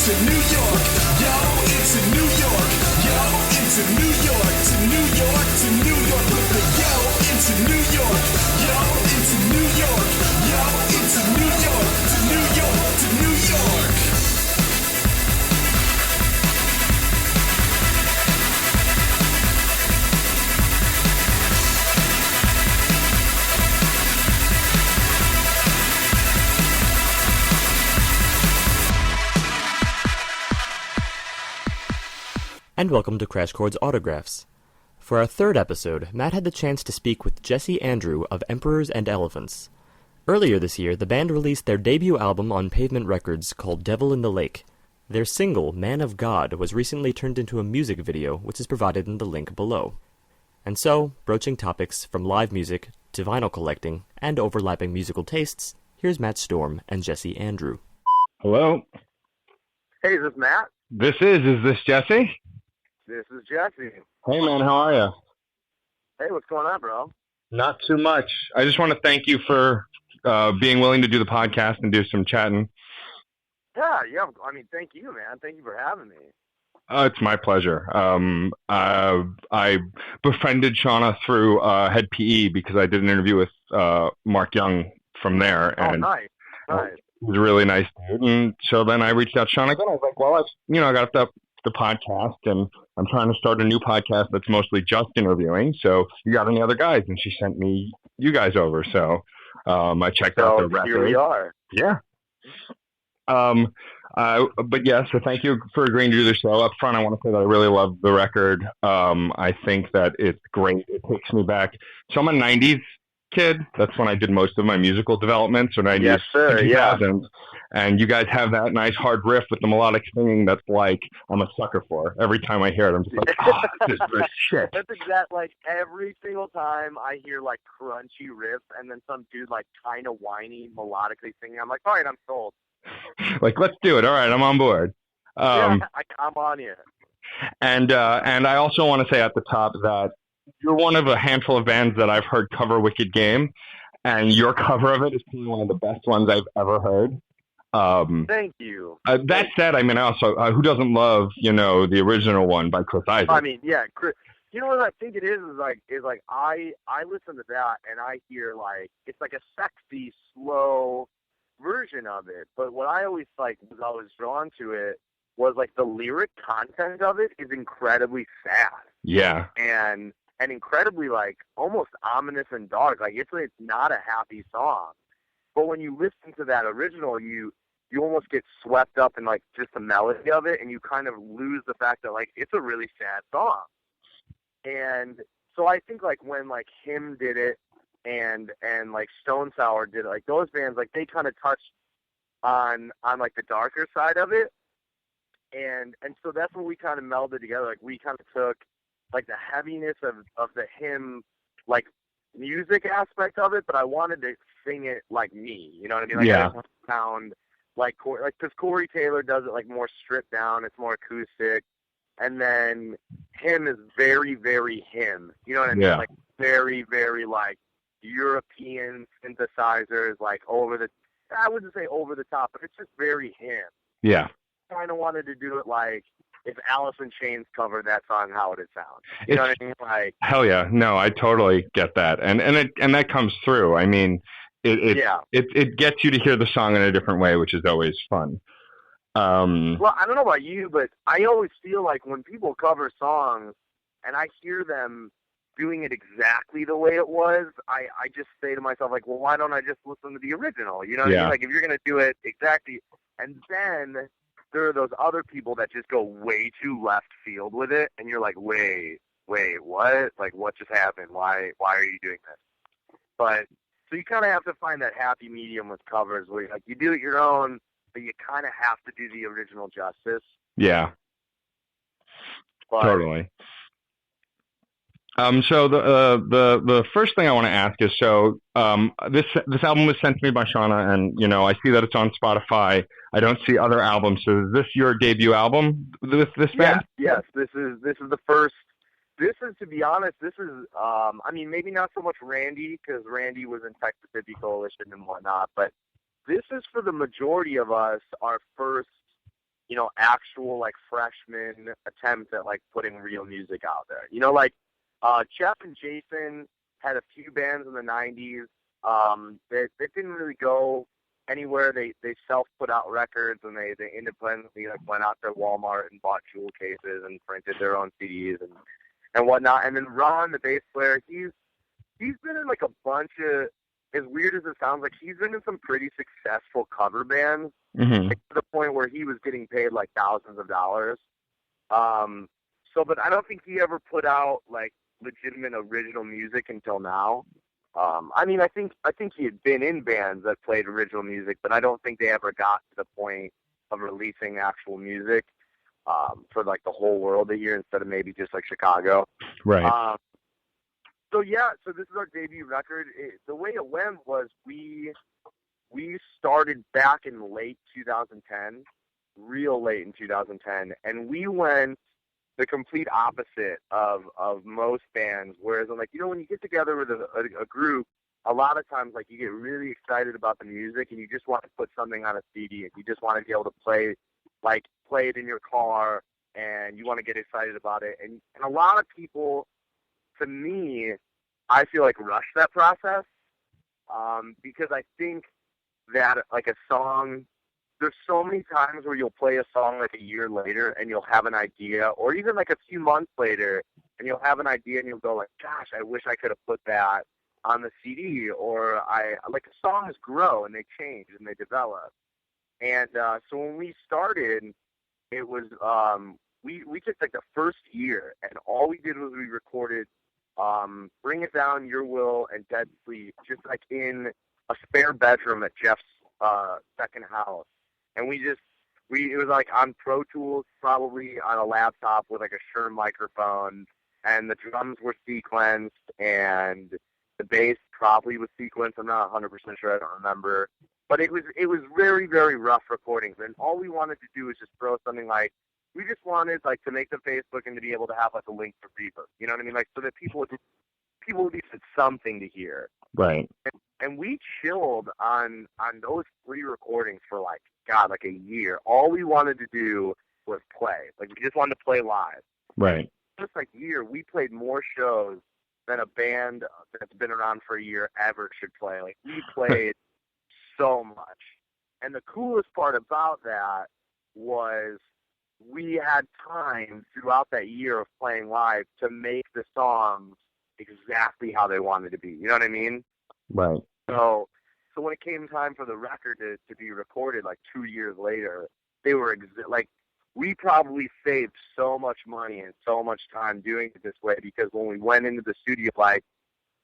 to New York. Yo, into New York. Yo, into New York. To New York, to New York. Put the yo into New York. Yo, into New York. Yo, into New York. To New York, to New York. And welcome to Crash Chords Autographs. For our third episode, Matt had the chance to speak with Jesse Andrew of Emperors and Elephants. Earlier this year, the band released their debut album on Pavement Records called Devil in the Lake. Their single, Man of God, was recently turned into a music video, which is provided in the link below. And so, broaching topics from live music to vinyl collecting and overlapping musical tastes, here's Matt Storm and Jesse Andrew. Hello. Hey, is this Matt? Is this Jesse? This is Jesse. Hey, man, how are you? Hey, what's going on, bro? Not too much. I just want to thank you for being willing to do the podcast and do some chatting. Yeah. I mean, thank you, man. Thank you for having me. It's my pleasure. I befriended Shauna through Head PE because I did an interview with Mark Young from there. And nice. It was a really nice dude. And so then I reached out to Shauna again. I was like, well, I got the podcast, and I'm trying to start a new podcast that's mostly just interviewing. So you got any other guys? And she sent me you guys over. So I checked out the record. Here we are. Yeah. But yeah, so thank you for agreeing to do the show. Up front, I want to say that I really love the record. I think that it's great. It takes me back. So I'm a 90s kid. That's when I did most of my musical development. So 90s, yes, sir. 2000s. Yeah. And you guys have that nice hard riff with the melodic singing that's like I'm a sucker for. Every time I hear it, I'm just like, oh, this is the shit. That's exact. Like every single time I hear like crunchy riff and then some dude like kind of whiny melodically singing, I'm like, all right, I'm sold. Like, let's do it. All right, I'm on board. I'm on you. And I also want to say at the top that you're one of a handful of bands that I've heard cover Wicked Game, and your cover of it is probably one of the best ones I've ever heard. Thank you. That said, I mean, also, who doesn't love, the original one by Chris Isaac? I mean, yeah, Chris. You know what I think it is like I listen to that and I hear like it's like a sexy, slow version of it. But what I always was drawn to it was like the lyric content of it is incredibly sad. Yeah. And incredibly like almost ominous and dark. Like it's not a happy song. But when you listen to that original, you almost get swept up in like just the melody of it, and you kind of lose the fact that like it's a really sad song. And so I think like when like Him did it and like Stone Sour did it, like those bands, like they kind of touched on like the darker side of it. And so that's when we kind of melded together. Like we kind of took like the heaviness of the Him like music aspect of it, but I wanted to sing it like me, you know what I mean? Like yeah. I didn't want to sound like because Corey Taylor does it like more stripped down, it's more acoustic, and then Him is very, very Him, you know what I mean? Yeah. Like very, very like European synthesizers, like I wouldn't say over the top, but it's just very Him. Yeah. Kind of wanted to do it like if Alice in Chains covered that song, how would it sound? You know what I mean? Like, hell yeah, no, I totally get that, and that comes through. I mean, it gets you to hear the song in a different way, which is always fun. Well, I don't know about you, but I always feel like when people cover songs and I hear them doing it exactly the way it was, I just say to myself like, well, why don't I just listen to the original? You know what I mean? Like if you're gonna do it exactly, and then there are those other people that just go way too left field with it, and you're like, wait, what? Like, what just happened? Why are you doing this? But so you kind of have to find that happy medium with covers where like you do it your own, but you kind of have to do the original justice. Yeah, but, totally. So the first thing I want to ask is, so this album was sent to me by Shauna, and I see that it's on Spotify. I don't see other albums. So is this your debut album? This band? Yes. This is the first. This is, to be honest, I mean, maybe not so much Randy, because Randy was in Texas Hippie Coalition and whatnot, but this is for the majority of us our first actual like freshman attempts at like putting real music out there. Like Jeff and Jason had a few bands in the 90s. They didn't really go anywhere. They self-put out records, and they independently like went out to Walmart and bought jewel cases and printed their own CDs and whatnot. And then Ron, the bass player, he's been in like a bunch of, as weird as it sounds, like he's been in some pretty successful cover bands, like, to the point where he was getting paid like thousands of dollars. But I don't think he ever put out like legitimate original music until now. I think he had been in bands that played original music, but I don't think they ever got to the point of releasing actual music for like the whole world to hear instead of maybe just like Chicago. Right. So this is our debut record. The way it went was we started back in late 2010, real late in 2010, and we went the complete opposite of most bands. Whereas, like, when you get together with a group, a lot of times, like, you get really excited about the music and you just want to put something on a CD and you just want to be able to play it in your car and you want to get excited about it. And a lot of people, to me, I feel like rush that process because I think that like a song, there's so many times where you'll play a song like a year later and you'll have an idea, or even like a few months later and you'll have an idea and you'll go like, gosh, I wish I could have put that on the CD. Or like the songs grow and they change and they develop. And so when we started, it was we took like the first year and all we did was we recorded Bring It Down, Your Will, and Dead Sleep just like in a spare bedroom at Jeff's second house. And it was like on Pro Tools, probably on a laptop with like a Shure microphone, and the drums were sequenced, and the bass probably was sequenced. I'm not 100% sure, I don't remember. But it was very, very rough recordings, and all we wanted to do was just throw something like, we just wanted like to make the Facebook and to be able to have like a link for Reaper. You know what I mean? Like so that people at least had something to hear. Right. And we chilled on those 3 recordings for like a year. All we wanted to do was play. Like we just wanted to play live. Right. Just like year, we played more shows than a band that's been around for a year ever should play. Like we played so much. And the coolest part about that was we had time throughout that year of playing live to make the songs exactly how they wanted to be. You know what I mean? Right. So when it came time for the record to be recorded, like 2 years later, they were we probably saved so much money and so much time doing it this way because when we went into the studio, like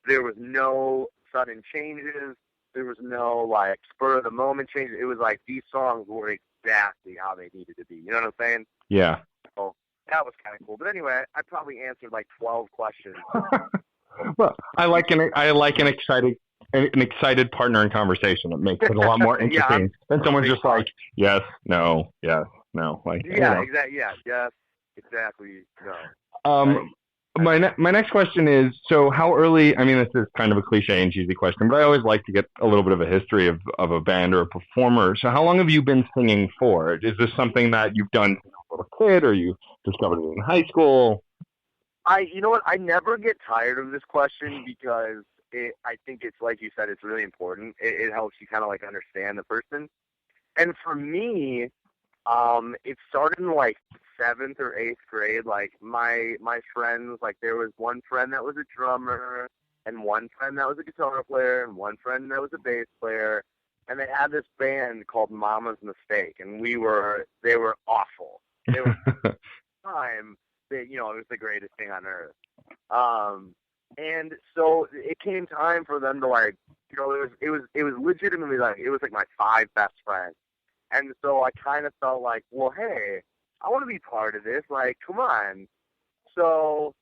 there was no sudden changes, there was no like spur of the moment changes. It was like these songs were exactly how they needed to be. You know what I'm saying? Yeah. So that was kind of cool. But anyway, I probably answered like 12 questions. Well, I like an excited partner in conversation. It makes it a lot more interesting than someone just like yes, no, yes, no. Like exactly. Yes, exactly. No. My next question is, so how early, I mean, this is kind of a cliche and cheesy question, but I always like to get a little bit of a history of a band or a performer. So how long have you been singing for? Is this something that you've done since you were a kid, or you discovered it in high school? You know what? I never get tired of this question because I think it's, like you said, it's really important. It helps you kind of like understand the person. And for me, it started in like 7th or 8th grade. Like my friends, like there was one friend that was a drummer and one friend that was a guitar player and one friend that was a bass player. And they had this band called Mama's Mistake, and they were awful. They were time that, it was the greatest thing on earth. And so it came time for them to like, it was legitimately like, it was like my 5 best friends. And so I kind of felt like, well, hey, I want to be part of this. Like, come on. So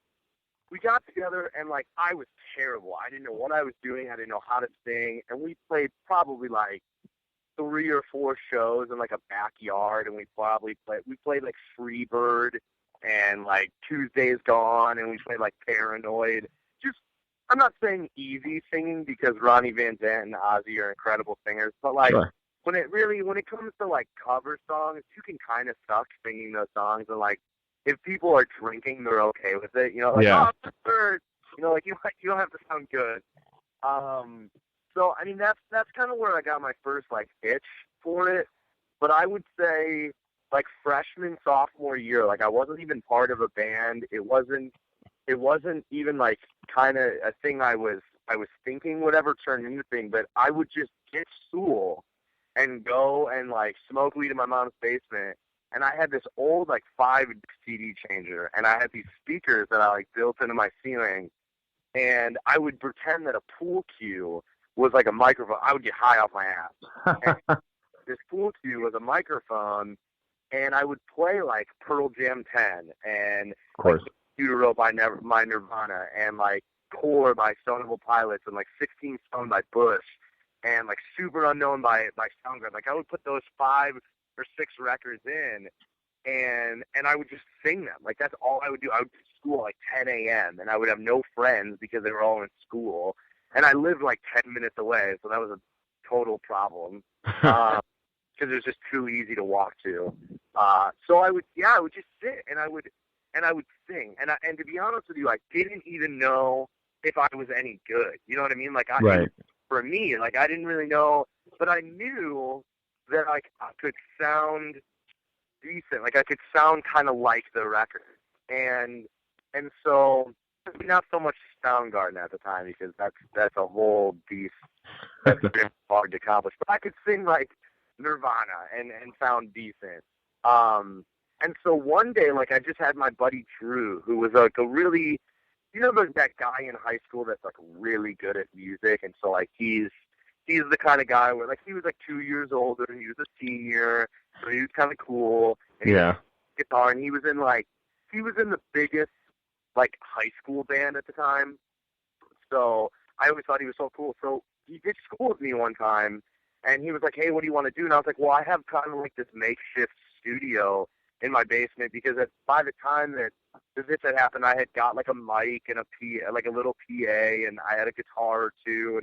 we got together, and, like, I was terrible. I didn't know what I was doing. I didn't know how to sing. And we played probably, like, 3 or 4 shows in, like, a backyard. And we played, like, Freebird and, like, Tuesday's Gone. And we played, like, Paranoid. Just, I'm not saying easy singing because Ronnie Van Zant and Ozzy are incredible singers. But, like, sure. when it comes to like cover songs, you can kind of suck singing those songs, and like if people are drinking, they're okay with it. You know, like Yeah. oh, it's a bird. You know, like you don't have to sound good. So I mean that's kind of where I got my first like itch for it. But I would say like freshman, sophomore year, like I wasn't even part of a band. It wasn't even like kind of a thing I was thinking would ever turn into a thing. But I would just get stool and go and like smoke weed in my mom's basement. And I had this old like 5 CD changer, and I had these speakers that I like built into my ceiling, and I would pretend that a pool cue was like a microphone. I would get high off my ass. And this pool cue was a microphone, and I would play like Pearl Jam 10 and Of course. like Utero by Nirvana and like Core by Stone Temple Pilots and like 16 Stone by Bush and like Super Unknown by Soundgarden. Like I would put those 5 or 6 records in, and I would just sing them. Like that's all I would do. I would go to school at like 10 a.m. and I would have no friends because they were all in school, and I lived like 10 minutes away, so that was a total problem because it was just too easy to walk to. So I would just sit and I would sing, and to be honest with you, I didn't even know if I was any good. You know what I mean? Like Right. For me, like I didn't really know, but I knew that like I could sound decent. Like I could sound kind of like the record, and so not so much Soundgarden at the time because that's a whole beast that's very hard to accomplish. But I could sing like Nirvana and sound decent. And so one day, like I just had my buddy Drew, who was like a really, you know, that guy in high school that's like really good at music, and so like he's the kind of guy where like he was like 2 years older, and he was a senior, so he was kind of cool. And he Yeah. had guitar, and he was in the biggest like high school band at the time. So I always thought he was so cool. So he did school with me one time, and he was like, "Hey, what do you want to do?" And I was like, "Well, I have kind of like this makeshift studio in my basement because by the time that this had happened, I had got like a mic and like a little PA, and I had a guitar or two,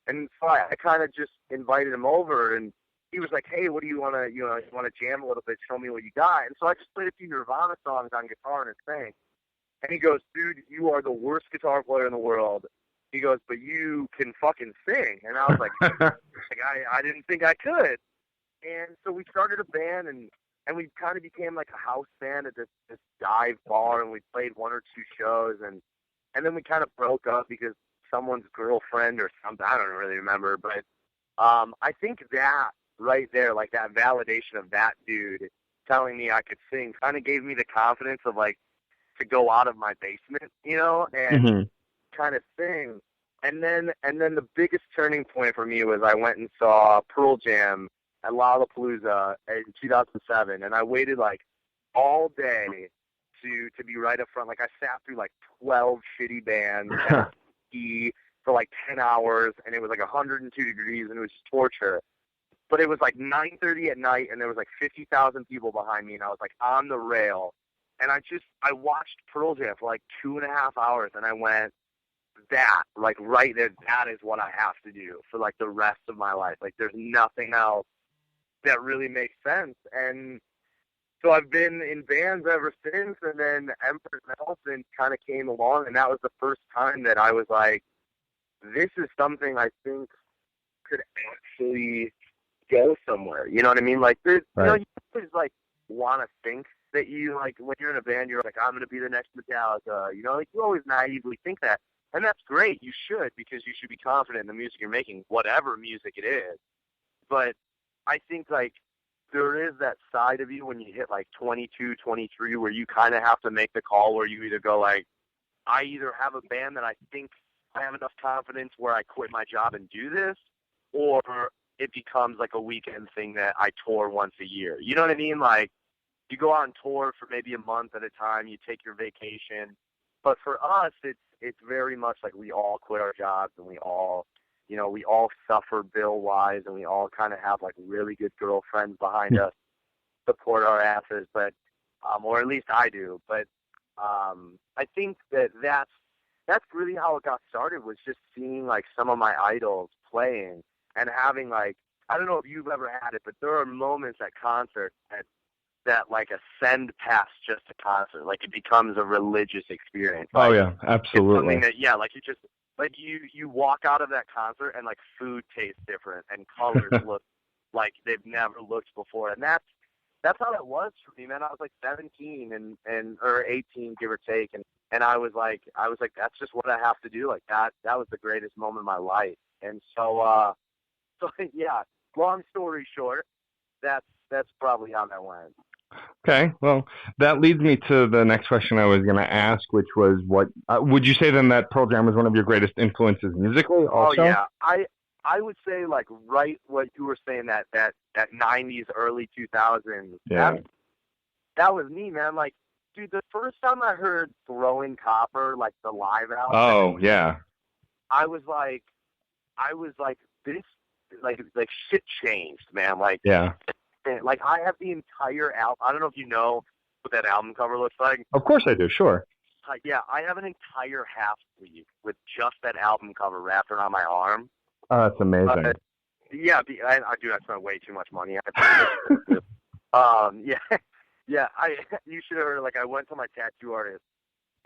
and so I kind of just invited him over, and he was like, "Hey, what do you want to, you want to jam a little bit? Show me what you got." And so I just played a few Nirvana songs on guitar and a thing. And he goes, "Dude, you are the worst guitar player in the world." He goes, "But you can fucking sing." And I was like, I didn't think I could. And so we started a band, and we kind of became like a house band at this dive bar, and we played 1 or 2 shows, and then we kind of broke up because someone's girlfriend or something, I don't really remember, but I think that right there, like that validation of that dude telling me I could sing kind of gave me the confidence of like to go out of my basement, you know, and kind of sing. And then the biggest turning point for me was I went and saw Pearl Jam at Lollapalooza in 2007, and I waited like all day to be right up front. Like I sat through like 12 shitty bands and for like 10 hours, and it was like 102 degrees, and it was just torture. But it was like 9:30 at night, and there was like 50,000 people behind me, and I was like on the rail, and I watched Pearl Jam for like 2.5 hours, and I went, that, like right there, that is what I have to do for like the rest of my life. Like there's nothing else that really makes sense. And so I've been in bands ever since, and then Emperor's Elephant kind of came along, and that was the first time that I was like, this is something I think could actually go somewhere. You know what I mean? Like there's, right. You know, you always like want to think that you, like when you're in a band, you're like, I'm going to be the next Metallica. You know, like you always naively think that. And that's great. You should, because you should be confident in the music you're making, whatever music it is. But I think, like, there is that side of you when you hit, like, 22, 23, where you kind of have to make the call where you either go, like, I either have a band that I think I have enough confidence where I quit my job and do this, or it becomes, like, a weekend thing that I tour once a year. You know what I mean? Like, you go on tour for maybe a month at a time, you take your vacation. But for us, it's very much like we all quit our jobs, and we all suffer bill-wise, and we all kind of have like really good girlfriends behind us support our asses, but or at least I do. But I think that's really how it got started, was just seeing like some of my idols playing and having like I don't know if you've ever had it, but there are moments at concerts that like ascend past just a concert. Like it becomes a religious experience. Oh Like, yeah, it's absolutely. something that, like you just, like you walk out of that concert and like food tastes different and colors look like they've never looked before. And that's how it was for me, man. I was like 17 and or 18, give or take. And I was like, that's just what I have to do. Like that was the greatest moment of my life. And so, so yeah, long story short, that's probably how that went. Okay, well, that leads me to the next question I was going to ask, which was what would you say then that Pearl Jam was one of your greatest influences musically Oh also? yeah, I would say like right what you were saying that 90s early 2000s. Yeah. That was me, man. Like, dude, the first time I heard Throwing Copper, like the live album, Oh, yeah. I was like this, like shit changed, man. Yeah. Like I have the entire album. I don't know if you know what that album cover looks like. Of course I do, sure. Yeah, I have an entire half sleeve with just that album cover wrapped around my arm. Oh, that's amazing. Yeah, I do. I spent way too much money. Yeah, yeah. You should have heard. Like, I went to my tattoo artist,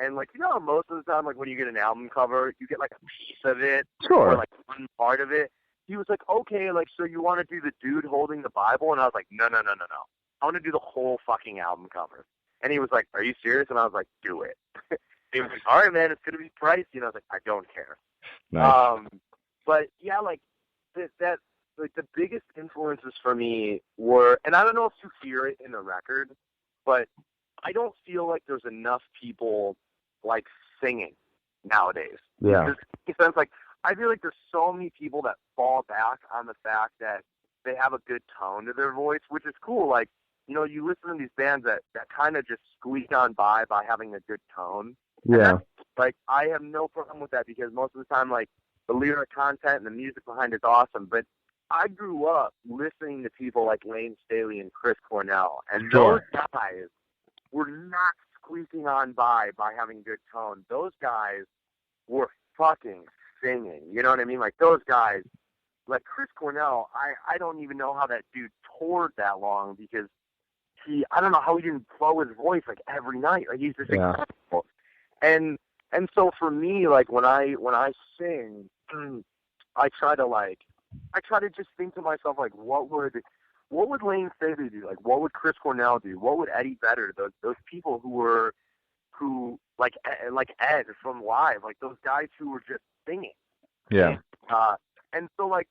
and like, you know, most of the time, like when you get an album cover, you get like a piece of it, Sure. or like one part of it. He was like, okay, like, so you want to do the dude holding the Bible? And I was like, no. I want to do the whole fucking album cover. And he was like, are you serious? And I was like, do it. He was like, all right, man, it's gonna be pricey. And I was like, I don't care. Nice. But yeah, like that like the biggest influences for me were, and I don't know if you hear it in the record, but I don't feel like there's enough people like singing nowadays. Yeah. In a sense, like I feel like there's so many people that fall back on the fact that they have a good tone to their voice, which is cool. Like, you know, you listen to these bands that kind of just squeak on by having a good tone. Yeah. Like, I have no problem with that because most of the time, like, the lyric content and the music behind it's awesome. But I grew up listening to people like Lane Staley and Chris Cornell, and Sure. those guys were not squeaking on by having good tone. Those guys were fucking singing. You know what I mean? Like, those guys, like Chris Cornell, I don't even know how that dude toured that long because I don't know how he didn't blow his voice like every night. Like, he's just incredible. And so for me, like when I sing, I try to just think to myself, like, what would Lane Staley do? Like, what would Chris Cornell do? What would Eddie Vedder? Those people who like Ed from Live, like those guys who were just singing. Yeah. And so like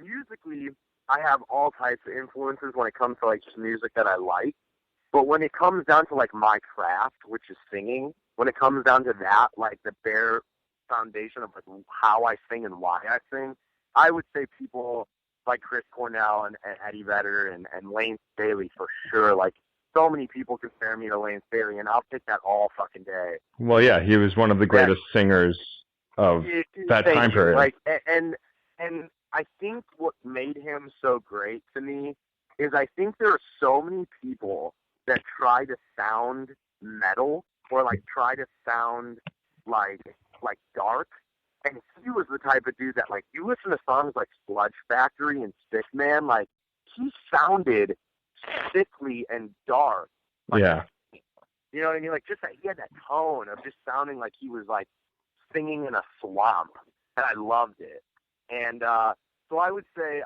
musically, I have all types of influences when it comes to like just music that I like. But when it comes down to like my craft, which is singing, when it comes down to that, like the bare foundation of like how I sing and why I sing, I would say people like Chris Cornell and Eddie Vedder and Lane Staley for sure. Like, so many people compare me to Lane Staley, and I'll pick that all fucking day. Well, yeah, he was one of the greatest singers of that time period. Like, and I think what made him so great to me is I think there are so many people that try to sound metal or like try to sound like dark. And he was the type of dude that, like, you listen to songs like Sludge Factory and Sick Man, like, he sounded sickly and dark. Like, yeah. You know what I mean? Like, just that he had that tone of just sounding like he was, like, singing in a swamp. And I loved it. And so I would say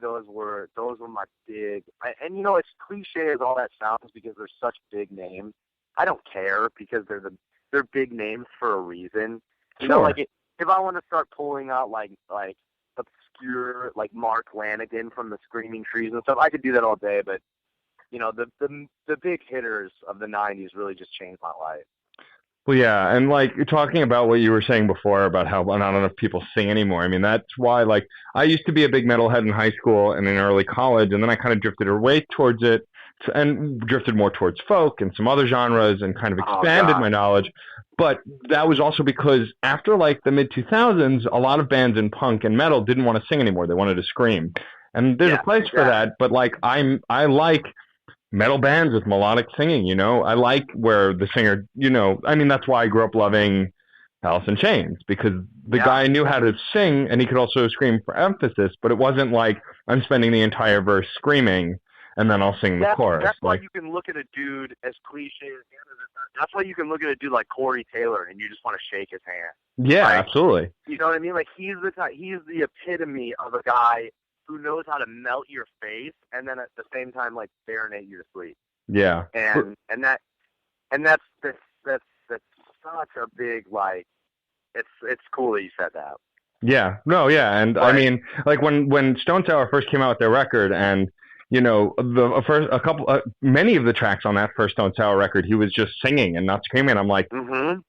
those were my big. And, you know, it's cliche as all that sounds because they're such big names. I don't care because they're big names for a reason. You know, like, if I want to start pulling out like obscure like Mark Lanigan from the Screaming Trees and stuff, I could do that all day. But you know, the big hitters of the '90s really just changed my life. Well, yeah, and like you're talking about what you were saying before about how not enough people sing anymore. I mean, that's why like I used to be a big metalhead in high school and in early college, and then I kind of drifted away towards it and drifted more towards folk and some other genres and kind of expanded my knowledge. But that was also because after like the mid 2000s, a lot of bands in punk and metal didn't want to sing anymore. They wanted to scream. And there's a place for that, but like I like metal bands with melodic singing, you know. I like where the singer, you know, I mean that's why I grew up loving Alice in Chains, because the Yeah. guy knew how to sing and he could also scream for emphasis, but it wasn't like I'm spending the entire verse screaming and then I'll sing the chorus. That's why Like, you can look at a dude as cliche as that's why you can look at a dude like Corey Taylor and you just want to shake his hand. yeah, Like, absolutely. you know what I mean? Like he's the epitome of a guy who knows how to melt your face and then at the same time like serenade you to sleep. Yeah. And that's such a big like it's cool that you said that. Yeah, no, yeah, and I But- mean, like when Stone Sour first came out with their record, and you know, many of the tracks on that first Stone Sour record, he was just singing and not screaming. I'm like,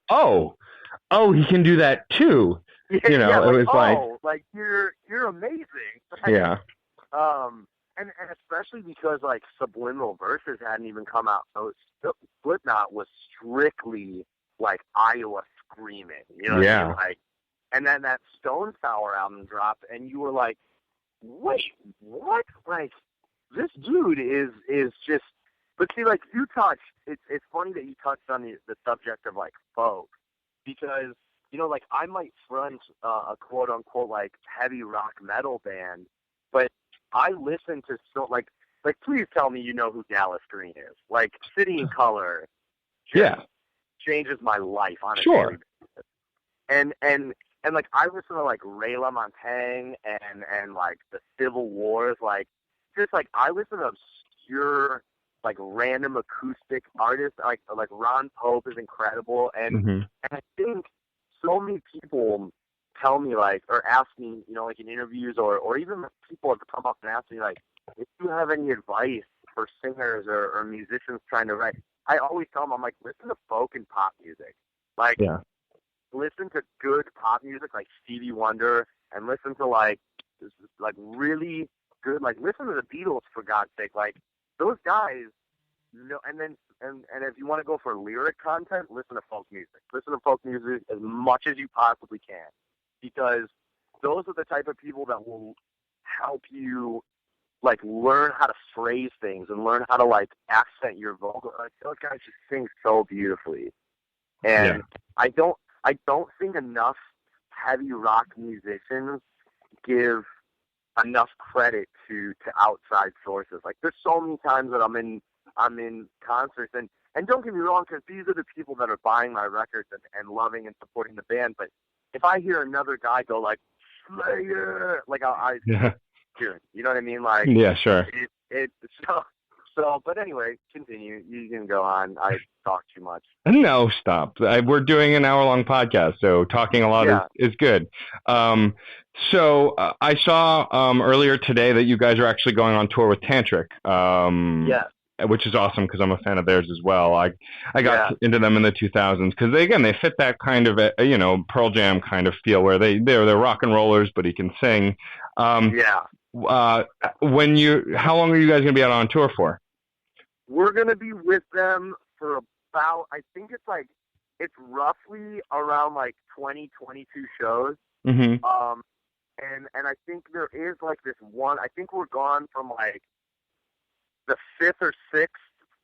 oh, he can do that too. Yeah, You know, yeah, it was like you're amazing. yeah, And especially because like subliminal verses hadn't even come out, so Slipknot was strictly like Iowa screaming. You know what I mean? Like, and then that Stone Sour album dropped, and you were like, wait, what? Like, this dude is just. But see, like you touched. It's funny that you touched on the subject of like folk, because you know, like I might front a quote unquote like heavy rock metal band, but I listen to like please tell me you know who Dallas Green is. Like City and Color just changes my life on a daily basis. And like I listen to like Ray LaMontagne and like the Civil Wars, like just like I listen to obscure like random acoustic artists like Ron Pope is incredible, and I think so many people tell me like or ask me, you know, like in interviews or even people have come up and asked me like if you have any advice for singers or musicians trying to write. I always tell them, I'm like, listen to folk and pop music. Like listen to good pop music like Stevie Wonder, and listen to like really good, like listen to the Beatles for God's sake. Like those guys, you know, and if you want to go for lyric content, listen to folk music. Listen to folk music as much as you possibly can, because those are the type of people that will help you like learn how to phrase things and learn how to like accent your vocal. Like those guys just sing so beautifully, and I don't think enough heavy rock musicians give enough credit to outside sources. Like there's so many times that I'm in concerts and don't get me wrong, because these are the people that are buying my records and loving and supporting the band. But if I hear another guy go like Slayer, like I hear, you know what I mean? Like sure. But anyway, continue. You can go on. I talk too much. No, stop. We're doing an hour-long podcast, so talking a lot is good. So I saw earlier today that you guys are actually going on tour with Tantric. Which is awesome because I'm a fan of theirs as well. I got into them in the 2000s because they fit that kind of you know, Pearl Jam kind of feel where they're rock and rollers, but he can sing. How long are you guys going to be out on tour for? We're going to be with them for about, I think it's roughly around like 20, 22 shows. And I think there is like this one, I think we're gone from like the 5th or 6th,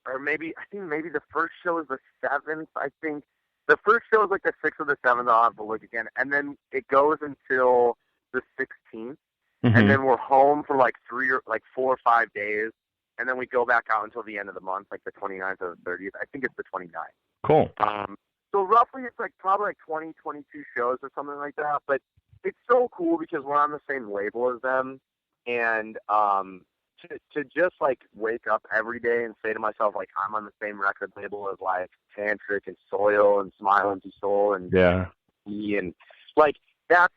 or maybe the first show is the 7th. I think the first show is like the 6th or the 7th. I'll have to look again. And then it goes until the 16th. And then we're home for like 4 or 5 days. And then we go back out until the end of the month, like the 29th or the 30th. I think it's the 29th. Cool. So roughly it's like probably like 20, 22 shows or something like that. But it's so cool because we're on the same label as them. And to just like wake up every day and say to myself, like, I'm on the same record label as like Tantric and Soil and Smile Empty Soul and and like that's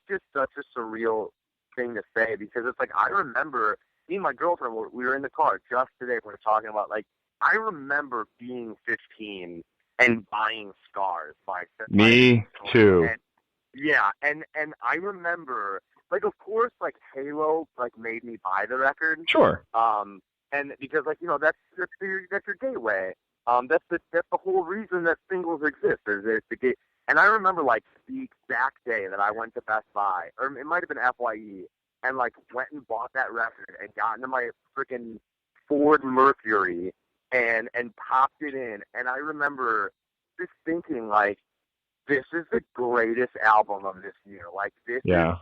just such a surreal thing to say, because it's like I remember me and my girlfriend, we were in the car just today. We were talking about like I remember being 15 and buying Scars by me too. And I remember, like, of course, like Halo, like made me buy the record. Sure. And because like, you know, that's your gateway. That's the whole reason that singles exist. There's the gate. And I remember like the exact day that I went to Best Buy, or it might have been FYE, and like went and bought that record and got into my freaking Ford Mercury and popped it in. And I remember just thinking like, this is the greatest album of this year. Like, this Yeah.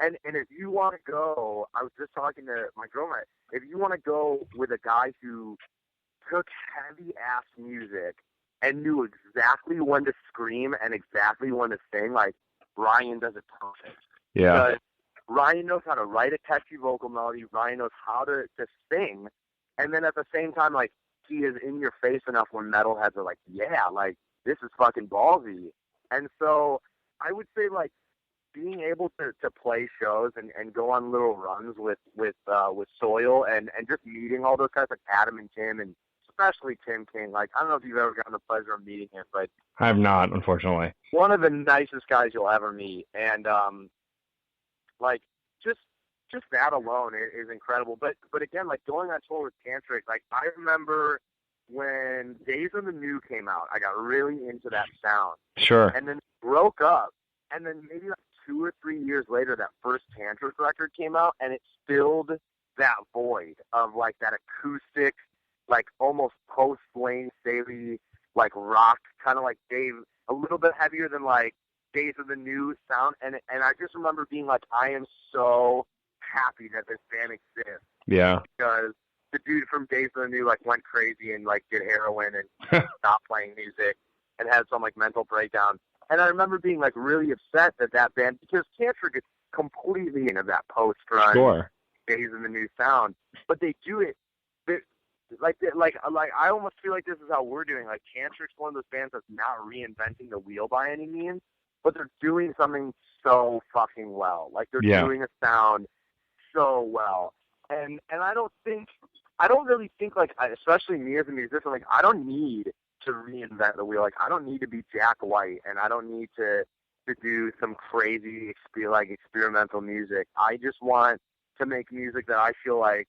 is, and if you want to go, I was just talking to my girlfriend, if you want to go with a guy who took heavy-ass music and knew exactly when to scream and exactly when to sing, like, Ryan does it perfect. Yeah. Because Ryan knows how to write a catchy vocal melody. Ryan knows how to sing. And then at the same time, like, he is in your face enough when metalheads are like, yeah, like, this is fucking ballsy. And so I would say, like, being able to play shows and go on little runs with Soil and just meeting all those guys like Adam and Tim, and especially Tim King. Like, I don't know if you've ever gotten the pleasure of meeting him, but I have not, unfortunately. one of the nicest guys you'll ever meet. And like, just that alone is incredible. But again, like, going on tour with Tantric, like, I remember when Days of the New came out, I got really into that sound. Sure. And then broke up. And then maybe like 2 or 3 years later, that first Tantric record came out, and it filled that void of, like, that acoustic, like, almost post-Lane Staley, like, rock, kind of like Dave, a little bit heavier than, like, Days of the New sound. And I just remember being like, I am so happy that this band exists. Yeah. Because the dude from Days of the New, like, went crazy and, like, did heroin and stopped playing music and had some, like, mental breakdown. And I remember being, like, really upset that band, because Tantric is completely into that post-grunge, Sure. Days of the New sound. But they do it, like I almost feel like this is how we're doing. Like, Tantric's one of those bands that's not reinventing the wheel by any means, but they're doing something so fucking well. Like, they're doing a sound so well. And I don't really think, like, especially me as a musician, like, I don't need to reinvent the wheel. Like, I don't need to be Jack White, and I don't need to do some crazy experimental music. I just want to make music that I feel like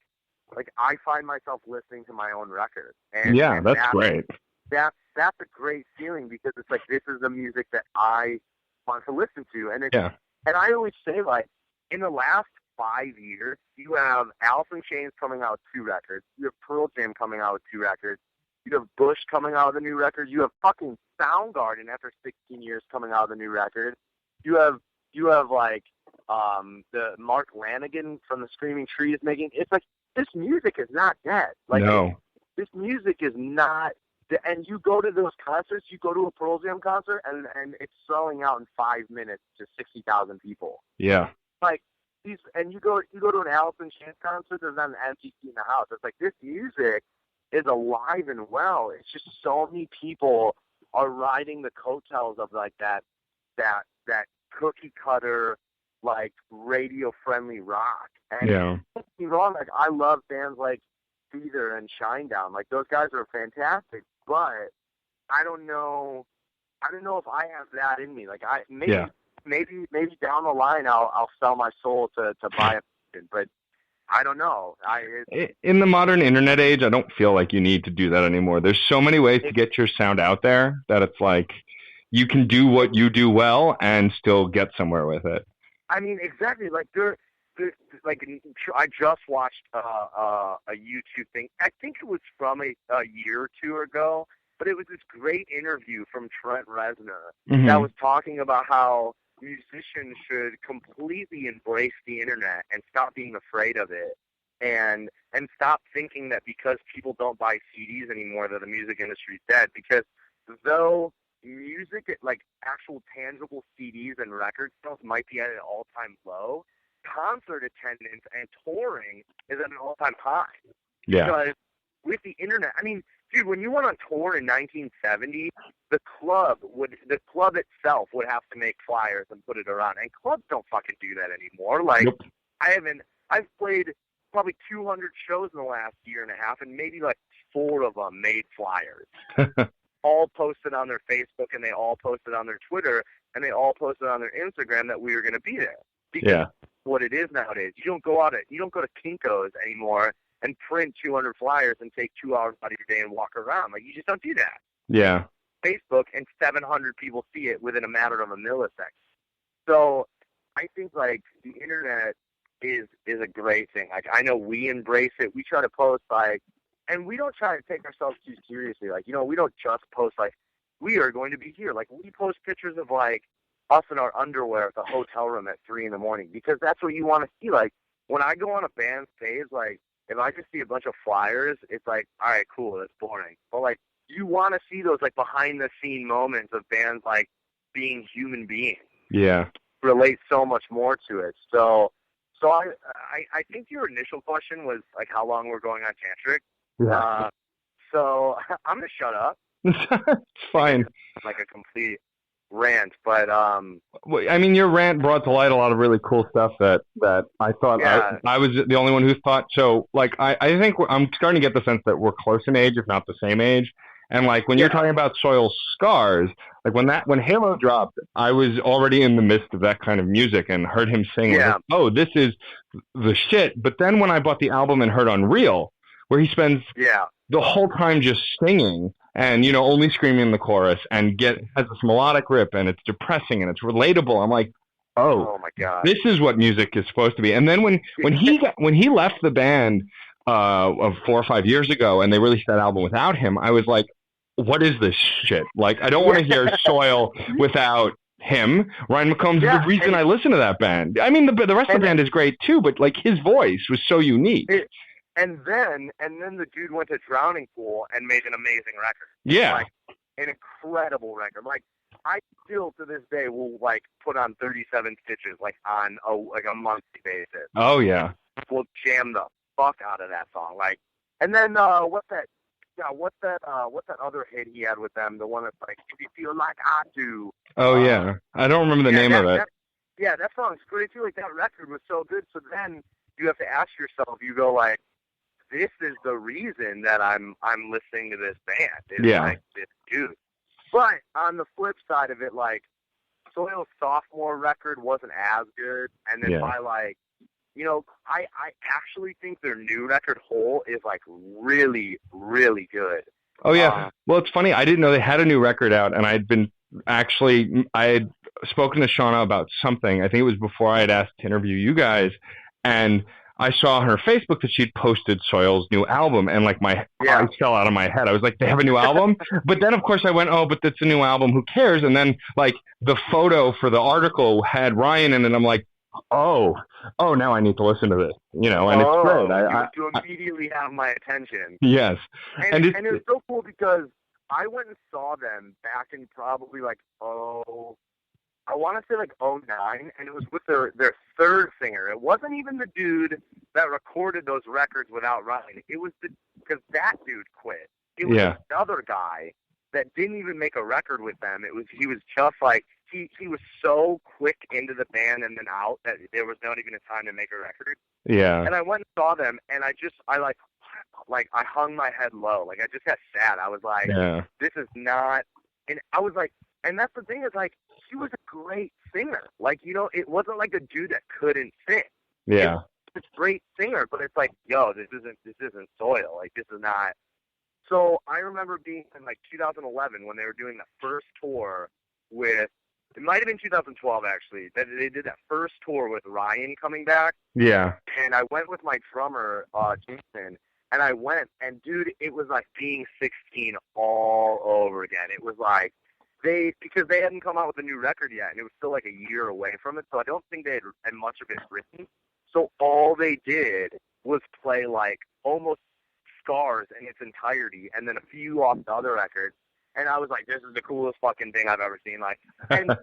I find myself listening to my own record. And that's great. That's a great feeling, because it's like, this is the music that I want to listen to. And and I always say, like, in the last 5 years, you have Alice in Chains coming out with 2 records. You have Pearl Jam coming out with 2 records. You have Bush coming out with a new record. You have fucking Soundgarden after 16 years coming out with a new record. You have like the Mark Lanigan from the Screaming Trees making. It's like, this music is not dead. Like, no. This music is not. And you go to those concerts. You go to a Pearl Jam concert, and it's selling out in 5 minutes to 60,000 people. Yeah. Like, and you go to an Alice in Chains concert. There's not an empty seat in the house. It's like, this music is alive and well. It's just so many people are riding the coattails of, like, that cookie cutter, like, radio friendly rock. And don't get me wrong, like, I love bands like Feather and Shinedown. Like, those guys are fantastic, but I don't know if I have that in me. Like, maybe down the line I'll sell my soul to buy it, but I don't know. In the modern internet age, I don't feel like you need to do that anymore. There's so many ways to get your sound out there that it's like, you can do what you do well and still get somewhere with it. I mean, exactly. Like, like, I just watched a YouTube thing. I think it was from a year or 2 ago, but it was this great interview from Trent Reznor that was talking about how musicians should completely embrace the internet and stop being afraid of it, and stop thinking that because people don't buy CDs anymore that the music industry is dead. Because though music, like, actual tangible CDs and record sales might be at an all-time low, concert attendance and touring is at an all-time high. Yeah. Because with the internet, I mean, dude, when you went on tour in 1970, the club itself would have to make flyers and put it around, and clubs don't fucking do that anymore. Like, nope. I've played probably 200 shows in the last year and a half, and maybe like 4 of them made flyers. All posted on their Facebook, and they all posted on their Twitter, and they all posted on their Instagram that we were going to be there. Because what it is nowadays, you don't go to Kinko's anymore and print 200 flyers and take 2 hours out of your day and walk around. Like, you just don't do that. Yeah. Facebook, and 700 people see it within a matter of a millisecond. So I think, like, the internet is a great thing. Like, I know we embrace it. We try to post, like, and we don't try to take ourselves too seriously. Like, you know, we don't just post, like, we are going to be here. Like, we post pictures of, like, us in our underwear at the hotel room at 3 in the morning because that's what you want to see. Like, when I go on a band's page, like, if I just see a bunch of flyers, it's like, all right, cool, that's boring. But, like, you want to see those, like, behind-the-scene moments of bands, like, being human beings. Yeah. Relate so much more to it. So I think your initial question was, like, how long we're going on Tantric. Yeah. So I'm going to shut up. It's fine. Like a complete rant, but Well, I mean, your rant brought to light a lot of really cool stuff that I thought Yeah. I was the only one who thought so. Like, I think I'm starting to get the sense that we're close in age, if not the same age. And like when you're talking about Soil's Scars, like when Halo dropped, I was already in the midst of that kind of music and heard him sing. Yeah. Like, oh, this is the shit. But then when I bought the album and heard Unreal, where he spends the whole time just singing and, you know, only screaming in the chorus and has this melodic rip and it's depressing and it's relatable. I'm like, oh my God, this is what music is supposed to be. And then when he left the band of 4 or 5 years ago and they released that album without him, I was like, what is this shit? Like, I don't want to hear Soil without him. Ryan McCombs is the reason I listen to that band. I mean, the rest of the band is great too, but like his voice was so unique. And then the dude went to Drowning Pool and made an amazing record. Yeah. Like, an incredible record. Like, I still to this day will like put on 37 Stitches like on a monthly basis. Oh yeah. We'll jam the fuck out of that song. Like, and then what's that other hit he had with them? The one that's like, if you feel like I do. Oh yeah. I don't remember the name of it. That song's great too. Like, that record was so good. So then you have to ask yourself, you go like, this is the reason that I'm listening to this band. It's like this dude. But on the flip side of it, like, Soil's sophomore record wasn't as good, and then by like, you know, I actually think their new record Hole is like really, really good. Oh yeah. Well, it's funny. I didn't know they had a new record out, and I had spoken to Shauna about something. I think it was before I had asked to interview you guys, and I saw on her Facebook that she'd posted Soil's new album, and like my eyes fell out of my head. I was like, they have a new album? But then, of course, I went, oh, but that's a new album. Who cares? And then, like, the photo for the article had Ryan in it, and I'm like, oh, now I need to listen to this. You know, and it's great. You immediately have my attention. Yes. And it was so cool because I went and saw them back in probably like, I want to say like 2009, and it was with their third singer. It wasn't even the dude that recorded those records without Ryan. It was because that dude quit. It was another guy that didn't even make a record with them. He was just like, he was so quick into the band and then out that there was not even a time to make a record. Yeah. And I went and saw them, and I hung my head low. Like, I just got sad. I was like, this is not, and I was like, and that's the thing is like, he was a great singer. Like, you know, it wasn't like a dude that couldn't sing. Yeah. It's a great singer, but it's like, yo, this isn't Soil. Like, this is not. So I remember being in like 2011 when they were doing the first tour with, it might have been 2012 actually, that they did that first tour with Ryan coming back. Yeah. And I went with my drummer, Jason, and I went, and dude, it was like being 16 all over again. It was like, because they hadn't come out with a new record yet, and it was still like a year away from it, so I don't think they had much of it written. So all they did was play like almost Scars in its entirety, and then a few off the other records. And I was like, this is the coolest fucking thing I've ever seen. Like, and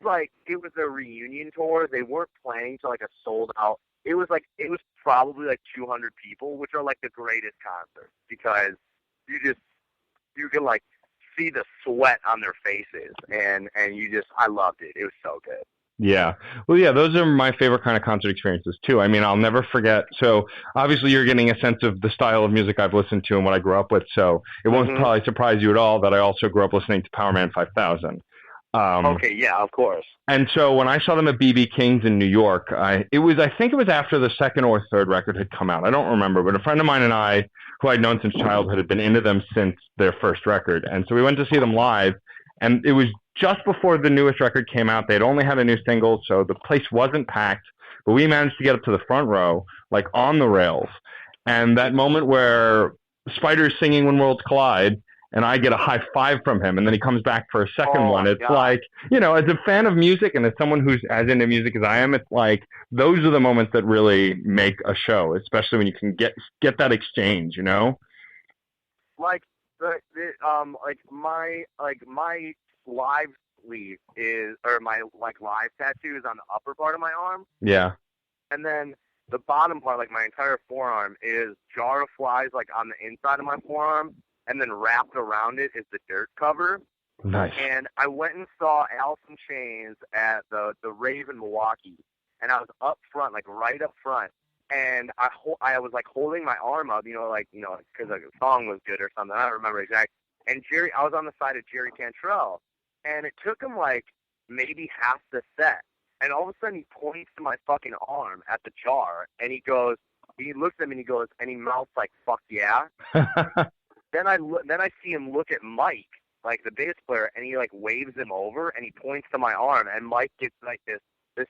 like, it was a reunion tour. They weren't playing to like a sold out. It was probably like 200 people, which are like the greatest concerts because you can like see the sweat on their faces, and I loved it. It was so good. Yeah. Well, yeah, those are my favorite kind of concert experiences too. I mean, I'll never forget. So obviously you're getting a sense of the style of music I've listened to and what I grew up with. So it won't probably surprise you at all that I also grew up listening to Power Man 5000. Okay. Yeah, of course. And so when I saw them at BB King's in New York, I think it was after the second or third record had come out. I don't remember, but a friend of mine and I, who I'd known since childhood, had been into them since their first record. And so we went to see them live, and it was just before the newest record came out. They'd only had a new single, so the place wasn't packed, but we managed to get up to the front row, like on the rails. And that moment where Spider's singing When Worlds Collide, and I get a high five from him, and then he comes back for a second Oh one. my It's God. like, you know, as a fan of music and as someone who's as into music as I am, it's like those are the moments that really make a show, especially when you can get that exchange, you know? Like my live sleeve is, or my like live tattoo is on the upper part of my arm, Yeah. and then the bottom part, like my entire forearm, is Jar of Flies, like on the inside of my forearm, and then wrapped around it is the Dirt cover. Nice. And I went and saw Alice in Chains at the Rave in Milwaukee, and I was up front, like right up front, and I was like holding my arm up, because the song was good or something. I don't remember exactly. And I was on the side of Jerry Cantrell, and it took him like maybe half the set, and all of a sudden he points to my fucking arm at the jar, and he looks at me and he goes, and he mouths like, "Fuck yeah." Then I see him look at Mike, like the bass player, and he like waves him over, and he points to my arm, and Mike gets like this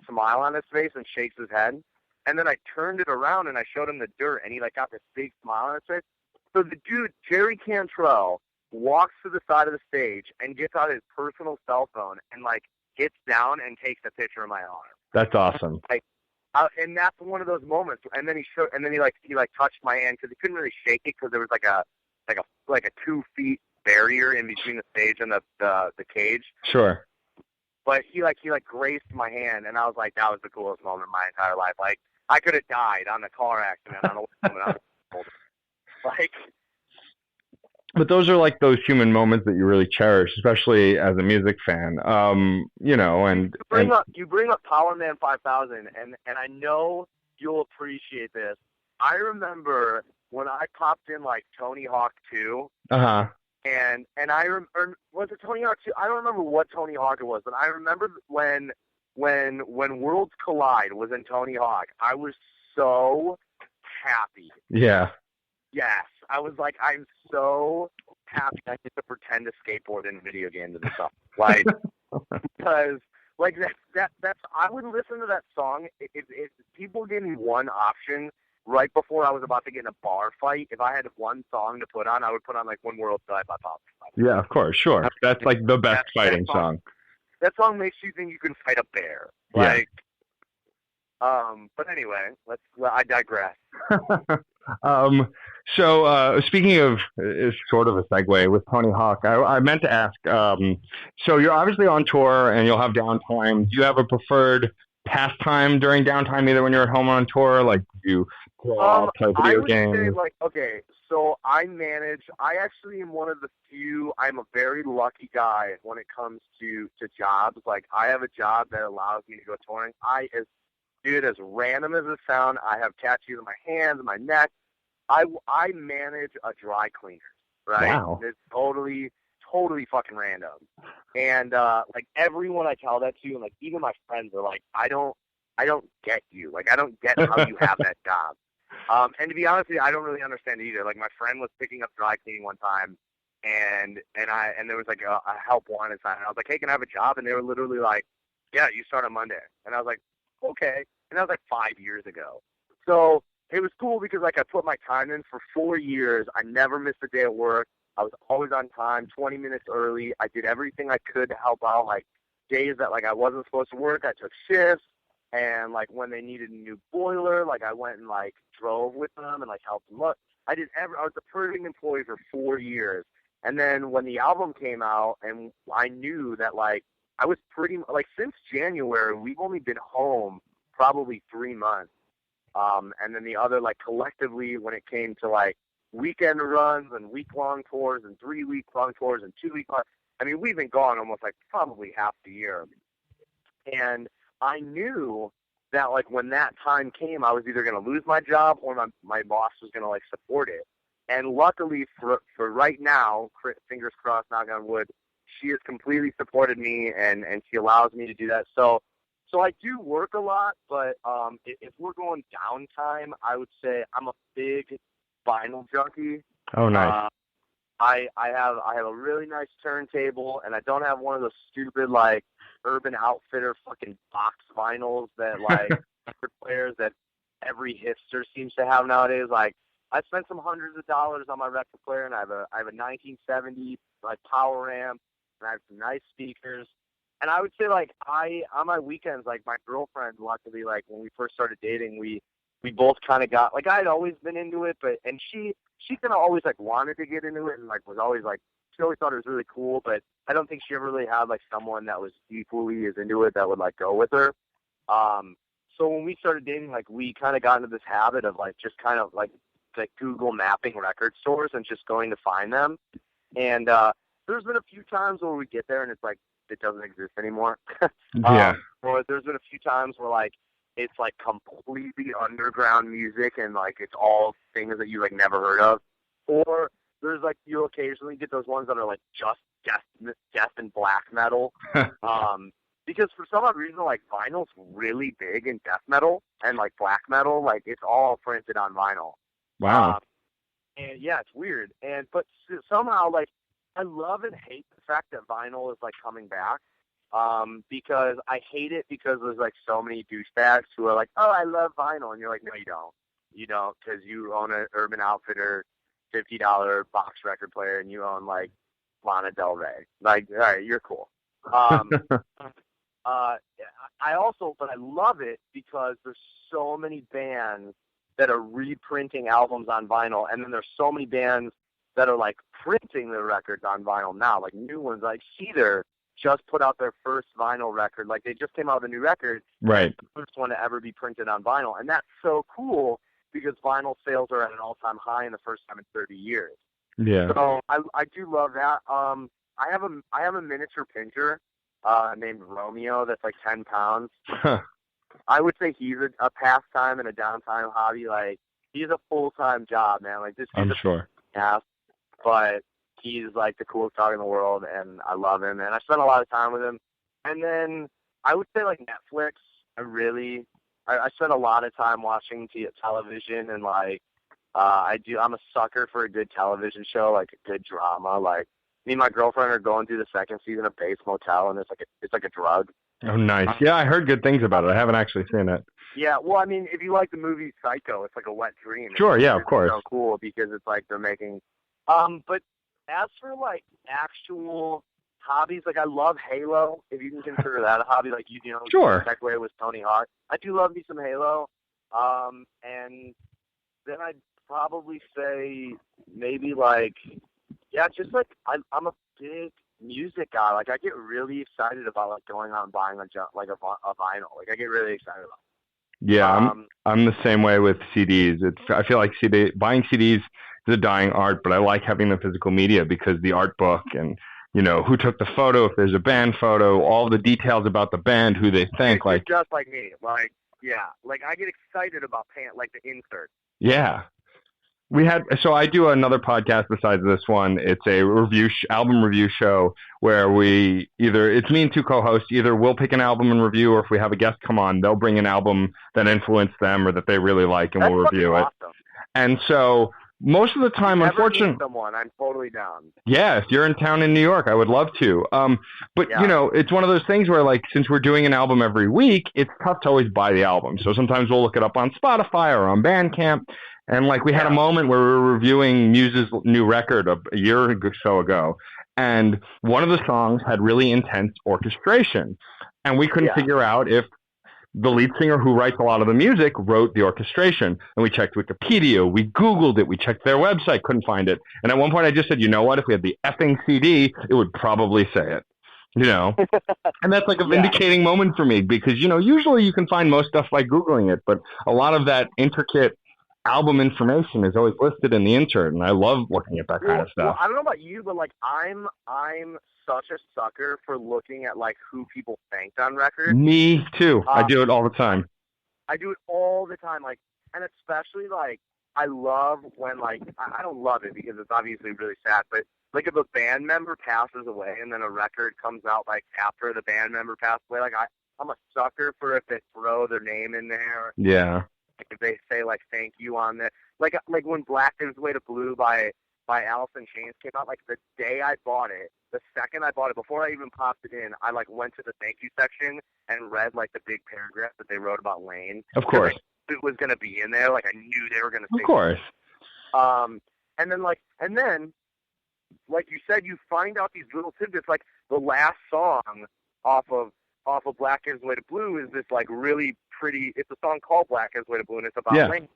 smile on his face and shakes his head. And then I turned it around and I showed him the Dirt, and he like got this big smile on his face. So the dude, Jerry Cantrell, walks to the side of the stage and gets out his personal cell phone and like gets down and takes a picture of my arm. That's awesome. And that's one of those moments. And then he touched my hand because he couldn't really shake it because there was like a 2 feet barrier in between the stage and the cage. Sure. But he graced my hand, and I was like, that was the coolest moment of my entire life. Like, I could have died on a car accident on a woman. Like, but those are like those human moments that you really cherish, especially as a music fan. You know, and you bring up Power Man 5000, and I know you'll appreciate this. I remember when I popped in like Tony Hawk 2. And was it Tony Hawk 2? I don't remember what Tony Hawk it was, but I remember when Worlds Collide was in Tony Hawk, I was so happy. Yeah. Yes, I was like, I'm so happy I get to pretend to skateboard in video games and stuff. Like, because like that's I would listen to that song if people gave me one option. Right before I was about to get in a bar fight, if I had one song to put on, I would put on like When Worlds Collide by Pop. Yeah, of course, sure. That's like the best fighting song. That song makes you think you can fight a bear. Yeah. Like, but anyway, I digress. So speaking of, is sort of a segue with Tony Hawk, I meant to ask, so you're obviously on tour and you'll have downtime. Do you have a preferred pastime during downtime, either when you're at home or on tour? Like, do you play video games? Say, like, okay, so I actually am one of the few, I'm a very lucky guy when it comes to jobs. Like, I have a job that allows me to go touring. As random as it sounds, I have tattoos on my hands, my neck. I manage a dry cleaner, right? Wow. It's totally fucking random. And like everyone I tell that to, and like even my friends are like, I don't get you. Like, I don't get how you have that job. And to be honest with you, I don't really understand it either. Like, my friend was picking up dry cleaning one time, and there was like a help wanted sign, and I was like, hey, can I have a job? And they were literally like, yeah, you start on Monday. And I was like, okay. And that was like 5 years ago. So it was cool because like I put my time in for 4 years. I never missed a day at work. I was always on time, 20 minutes early. I did everything I could to help out. Like, days that like I wasn't supposed to work, I took shifts. And like when they needed a new boiler, like I went and like drove with them and like helped them look. I was a perfect employee for 4 years. And then when the album came out, and I knew that like I was pretty like since January we've only been home probably 3 months. And then the other, like, collectively, when it came to, like, weekend runs and week-long tours and 3-week-long tours and 2-week-long, I mean, we've been gone almost, like, probably half the year. And I knew that, like, when that time came, I was either going to lose my job or my boss was going to, like, support it. And luckily for right now, fingers crossed, knock on wood, she has completely supported me, and she allows me to do that. So I do work a lot, but if we're going downtime, I would say I'm a big vinyl junkie. Oh, nice. I have a really nice turntable, and I don't have one of those stupid like Urban Outfitter fucking box vinyls that like record players that every hipster seems to have nowadays. Like, I spent some hundreds of dollars on my record player, and I have a 1970 like power amp, and I have some nice speakers. And I would say like on my weekends, like my girlfriend, luckily, like when we first started dating, we both kind of got, like, I had always been into it, and she kind of always like wanted to get into it, and like was always like, she always thought it was really cool, but I don't think she ever really had like someone that was equally as into it that would like go with her. So when we started dating, like we kind of got into this habit of like just kind of like Google mapping record stores and just going to find them. And there's been a few times where we get there and it's like it doesn't exist anymore. Yeah. Or there's been a few times where like it's like completely underground music and like it's all things that you like never heard of. Or there's like you'll occasionally get those ones that are like just death and black metal. Because for some odd reason, like vinyl's really big in death metal and like black metal, like it's all printed on vinyl. Wow. And yeah, it's weird. But somehow, like, I love and hate the fact that vinyl is like coming back. Because I hate it because there's like so many douchebags who are like, oh, I love vinyl, and you're like, no, you don't. You don't, because you own an Urban Outfitter $50 box record player, and you own like Lana Del Rey. Like, all right, you're cool. But I love it because there's so many bands that are reprinting albums on vinyl, and then there's so many bands that are like printing their records on vinyl now, like new ones. Like Seether just put out their first vinyl record. Like they just came out with a new record. Right. The first one to ever be printed on vinyl, and that's so cool because vinyl sales are at an all-time high in the first time in 30 years. Yeah. So I do love that. I have a miniature pincher named Romeo that's like 10 pounds. I would say he's a pastime and a downtime hobby. Like he's a full-time job, man. Like this I'm sure. Ass, but he's like the coolest dog in the world, and I love him. And I spend a lot of time with him. And then I would say like Netflix. I spend a lot of time watching television, and like I'm a sucker for a good television show, like a good drama. Like me and my girlfriend are going through the second season of Bates Motel, and it's like a drug. Oh, nice. Yeah, I heard good things about it. I haven't actually seen it. Yeah, well, I mean, if you like the movie Psycho, it's like a wet dream. Sure, yeah, of course. It's so cool because it's like they're making. But as for like actual hobbies, like I love Halo. If you can consider that a hobby, like you know, sure. Segue with Tony Hawk. I do love me some Halo. And then I'd probably say maybe like, yeah, just like I'm a big music guy. Like I get really excited about like going out and buying a vinyl. Like I get really excited about it. Yeah, I'm the same way with CDs. I feel like buying CDs is a dying art, but I like having the physical media because the art book and who took the photo, if there's a band photo, all the details about the band, who they think. It's just like me. Like yeah, like I get excited about like the insert. Yeah. So I do another podcast besides this one. It's a album review show where it's me and two co-hosts. Either we'll pick an album and review, or if we have a guest come on, they'll bring an album that influenced them or that they really like, and we'll review it. Awesome. And so most of the time, unfortunately, someone, I'm totally down. Yeah, if you're in town in New York, I would love to. But it's one of those things where, like, since we're doing an album every week, it's tough to always buy the album. So sometimes we'll look it up on Spotify or on Bandcamp. And like we had a moment where we were reviewing Muse's new record a year or so ago, and one of the songs had really intense orchestration, and we couldn't figure out if the lead singer who writes a lot of the music wrote the orchestration. And we checked Wikipedia, we Googled it, we checked their website, couldn't find it. And at one point I just said, you know what, if we had the effing CD, it would probably say it. And that's like a vindicating moment for me because, usually you can find most stuff by Googling it, but a lot of that intricate album information is always listed in the insert, and I love looking at that kind of stuff. Well, I don't know about you, but like I'm such a sucker for looking at like who people thanked on records. Me too. I do it all the time. I do it all the time, like, and especially like I love when like I don't love it because it's obviously really sad, but like if a band member passes away and then a record comes out like after the band member passed away, like I'm a sucker for if they throw their name in there. Yeah. If they say like thank you on there, like when Black Gives Way to Blue by Alice in Chains came out, like the day I bought it, the second I bought it, before I even popped it in, I like went to the thank you section and read like the big paragraph that they wrote about Lane. Of course, it was gonna be in there. Like I knew they were gonna say. Of course. And then like you said, you find out these little tidbits. Like the last song off of Black Is the Way to Blue is this like really pretty. It's a song called Black Is the Way to Blue, and it's about Lane.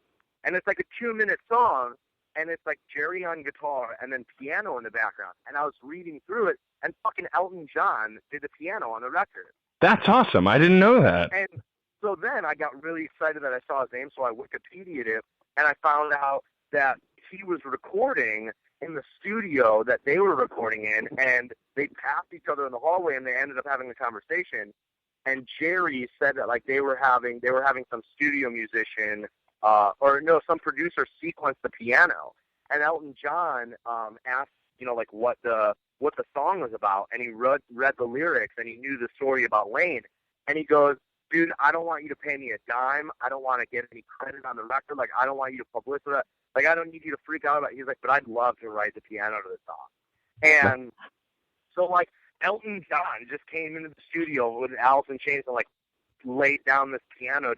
And it's like a 2-minute song, and it's like Jerry on guitar and then piano in the background. And I was reading through it, and fucking Elton John did the piano on the record. That's awesome. I didn't know that. And so then I got really excited that I saw his name, so I Wikipedia'd it, and I found out that he was recording in the studio that they were recording in, and they passed each other in the hallway, and they ended up having a conversation. And Jerry said that like they were having some studio musician some producer sequence the piano, and Elton John asked like what the song was about, and he read the lyrics, and he knew the story about Lane, and he goes, dude, I don't want you to pay me a dime. I don't want to get any credit on the record. Like, I don't want you to publicize it. Like, I don't need you to freak out about it. He's like, but I'd love to write the piano to the song. And so, like, Elton John just came into the studio with Alice in Chains and, like, laid down this piano.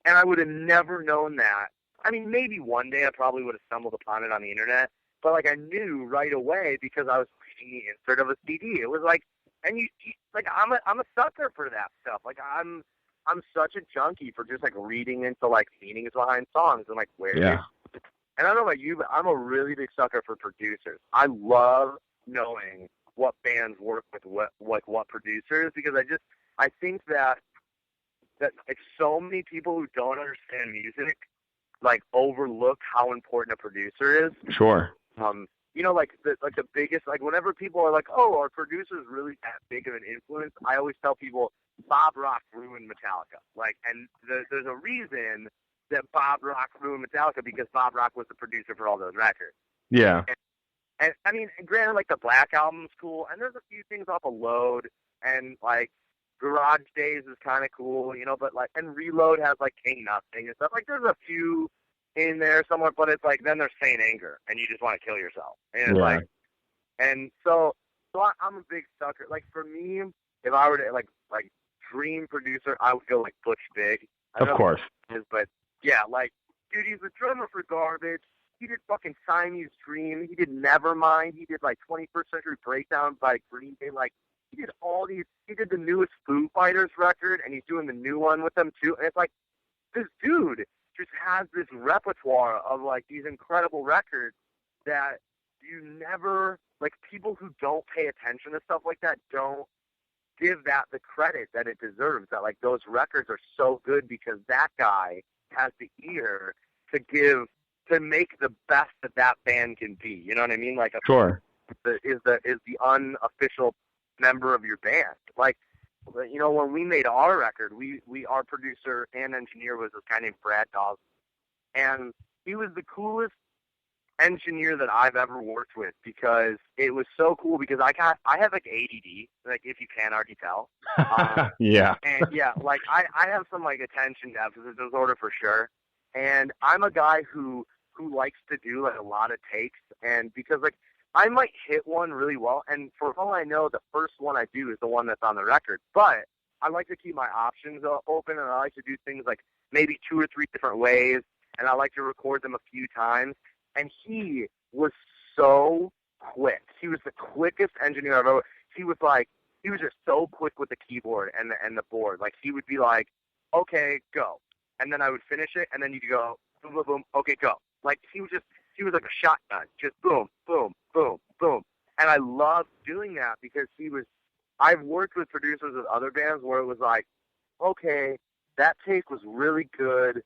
And I would have never known that. I mean, maybe one day I probably would have stumbled upon it on the internet. But, like, I knew right away because I was reading the insert of a CD. It was like, and you like, I'm a sucker for that stuff. Like, I'm such a junkie for just like reading into like meanings behind songs and like where. Yeah. And I don't know about you, but I'm a really big sucker for producers. I love knowing what bands work with what producers, because I think that like so many people who don't understand music like overlook how important a producer is. Sure. Like the biggest, like whenever people are like, oh, are producers really that big of an influence? I always tell people Bob Rock ruined Metallica. Like, and there's a reason that Bob Rock ruined Metallica, because Bob Rock was the producer for all those records. Yeah. And I mean, granted, like the Black Album's cool, and there's a few things off of Load, and like Garage Days is kind of cool, but like, and Reload has like King Nothing and stuff. Like, there's a few in there somewhere, but it's like then there's Saint Anger, and you just want to kill yourself. And it's like, and so I'm a big sucker. Like for me, if I were to like dream producer, I would go like Butch Vig. Of course. But yeah, like, dude, he's the drummer for Garbage. He did fucking Siamese Dream. He did Nevermind. He did like 21st Century Breakdown by Green Day. Like, he did all these. He did the newest Foo Fighters record, and he's doing the new one with them too. And it's like, this dude just has this repertoire of like these incredible records that you never, like, people who don't pay attention to stuff like that don't give that the credit that it deserves. That like those records are so good because that guy has the ear to make the best that band can be. You know what I mean? Like, sure, is the unofficial member of your band. Like, when we made our record, our producer and engineer was this guy named Brad Dawes, and he was the coolest engineer that I've ever worked with, because it was so cool, because I have like ADD, like, if you can't already tell. Yeah. And yeah, like I have some like attention deficit disorder for sure. And I'm a guy who likes to do like a lot of takes, and because like I might hit one really well, and for all I know, the first one I do is the one that's on the record. But I like to keep my options open, and I like to do things like maybe 2 or 3 different ways, and I like to record them a few times. And he was so quick. He was the quickest engineer I've ever. He was just so quick with the keyboard and the board. Like, he would be like, okay, go. And then I would finish it, and then you'd go, boom, boom, boom, okay, go. Like, he was like a shotgun, just boom, boom, boom, boom. And I loved doing that, because I've worked with producers of other bands where it was like, okay, that take was really good.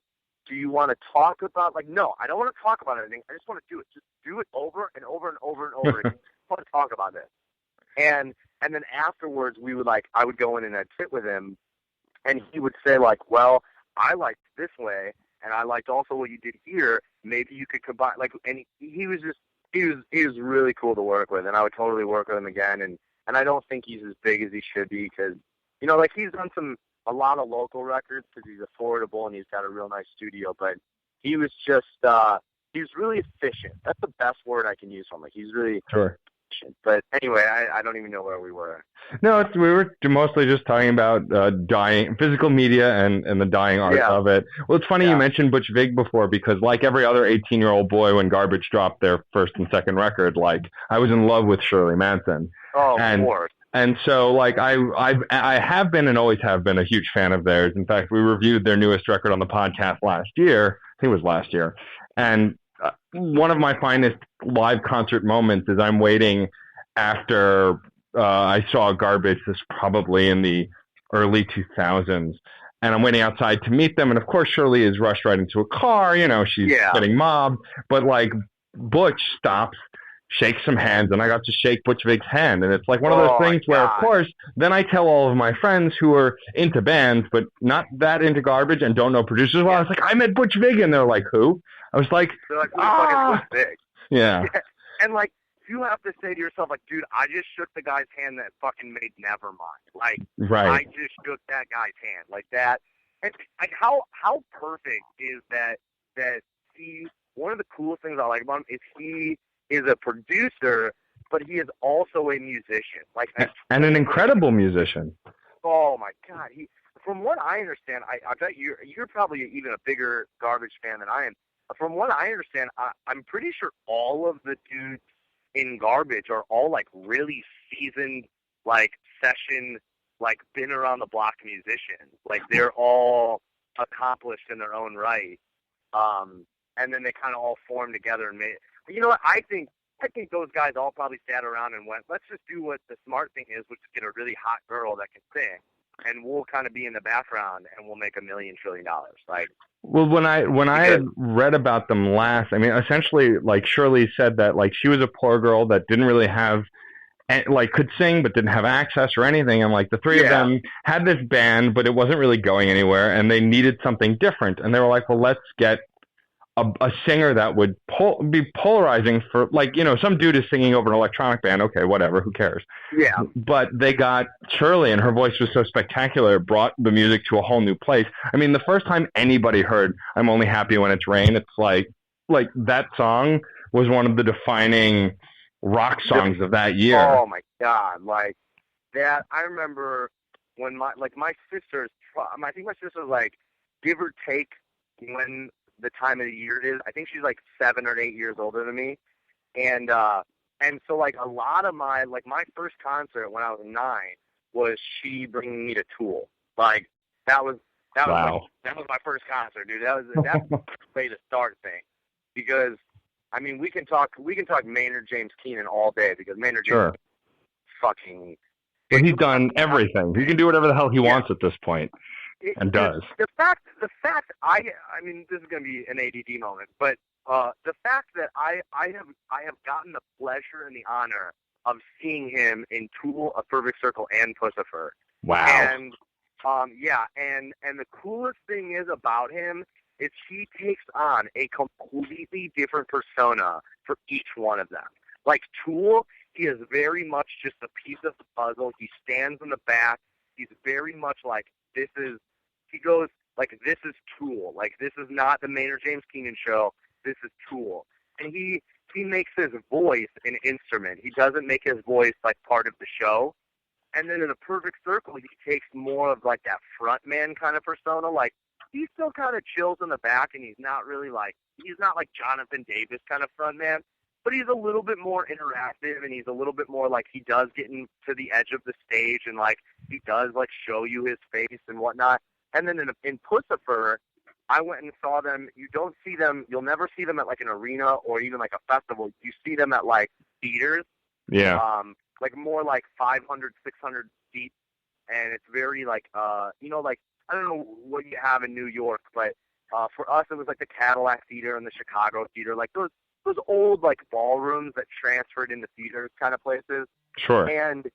Do you want to talk about, like, no, I don't want to talk about anything. I just want to do it. Just do it over and over and over and over again. I just want to talk about this. And then afterwards, I would go in and I'd sit with him, and he would say, like, well, I liked this way, and I liked also what you did here. Maybe you could combine, like, and he was really cool to work with, and I would totally work with him again. And I don't think he's as big as he should be, because, like, he's done a lot of local records because he's affordable and he's got a real nice studio, but he was just, he was really efficient. That's the best word I can use for him. Like, he's really, sure, But anyway, I don't even know where we were. No, we were mostly just talking about dying, physical media and the dying art of it. Well, it's funny you mentioned Butch Vig before, because like every other 18-year-old boy, when Garbage dropped their first and second record, like I was in love with Shirley Manson. Oh, of course. And so, like, I have been and always have been a huge fan of theirs. In fact, we reviewed their newest record on the podcast last year. I think it was last year. And one of my finest live concert moments is I'm waiting after I saw Garbage. This probably in the early 2000s. And I'm waiting outside to meet them. And, of course, Shirley is rushed right into a car. You know, she's getting mobbed. But, like, Butch stops, shake some hands, and I got to shake Butch Vig's hand. And it's like one of those things where, of course, then I tell all of my friends who are into bands but not that into Garbage and don't know producers well, I was like, I met Butch Vig, and they're like, who? I was like, they're like, who the fuck is Butch Vig? Yeah. And, like, you have to say to yourself, like, dude, I just shook the guy's hand that fucking made Nevermind. Like, I just shook that guy's hand. Like, that. And, like, how perfect is that he, one of the coolest things I like about him is he is a producer, but he is also a musician. Like, and an incredible musician. Oh my God! From what I understand, I bet you're probably even a bigger Garbage fan than I am. From what I understand, I'm pretty sure all of the dudes in Garbage are all like really seasoned, like session, like been around the block musicians. Like they're all accomplished in their own right. And then they kind of all formed together and made. You know what? I think those guys all probably sat around and went, let's just do what the smart thing is, which is get a really hot girl that can sing, and we'll kind of be in the background, and we'll make $1 million trillion. Like, well, when I had read about them last, I mean, essentially, like Shirley said that like she was a poor girl that didn't really have, like could sing but didn't have access or anything, and like the three of them had this band, but it wasn't really going anywhere, and they needed something different, and they were like, well, let's get a singer that would be polarizing for, like, you know, some dude is singing over an electronic band. Okay, whatever, who cares? Yeah. But they got Shirley, and her voice was so spectacular, it brought the music to a whole new place. I mean, the first time anybody heard I'm Only Happy When It's Rain, it's like that song was one of the defining rock songs of that year. Oh, my God. Like, that, I remember when my sisters, I think my sister was like, give or take when the time of the year it is. I think she's like 7 or 8 years older than me. And so like a lot of my first concert when I was 9 was she bringing me to Tool. Like that was wow. That was my first concert, dude. That's the way to start things. Because I mean we can talk Maynard James Keenan all day, because Maynard James fucking, but he's done everything. He can do whatever the hell he wants at this point. And does. The fact, I mean, this is going to be an ADD moment, but the fact that I have gotten the pleasure and the honor of seeing him in Tool, A Perfect Circle, and Pussifer. Wow. And and the coolest thing is about him is he takes on a completely different persona for each one of them. Like Tool, he is very much just a piece of the puzzle. He stands in the back. He's very much like, he goes, like, this is Tool. Like, this is not the Maynard James Keenan show. This is Tool. And he makes his voice an instrument. He doesn't make his voice, like, part of the show. And then in A Perfect Circle, he takes more of, like, that frontman kind of persona. Like, he still kind of chills in the back, and he's not like Jonathan Davis kind of frontman. But he's a little bit more interactive, and he's a little bit more, like, he does get to the edge of the stage, and, like, he does, like, show you his face and whatnot. And then in Pussifer, I went and saw them. You'll never see them at, like, an arena or even, like, a festival. You see them at, like, theaters. Yeah. Like, more like 500, 600 seats. And it's very, like, you know, like, I don't know what you have in New York, but for us, it was, like, the Cadillac Theater and the Chicago Theater. Like, those old, like, ballrooms that transferred into theaters kind of places. Sure. And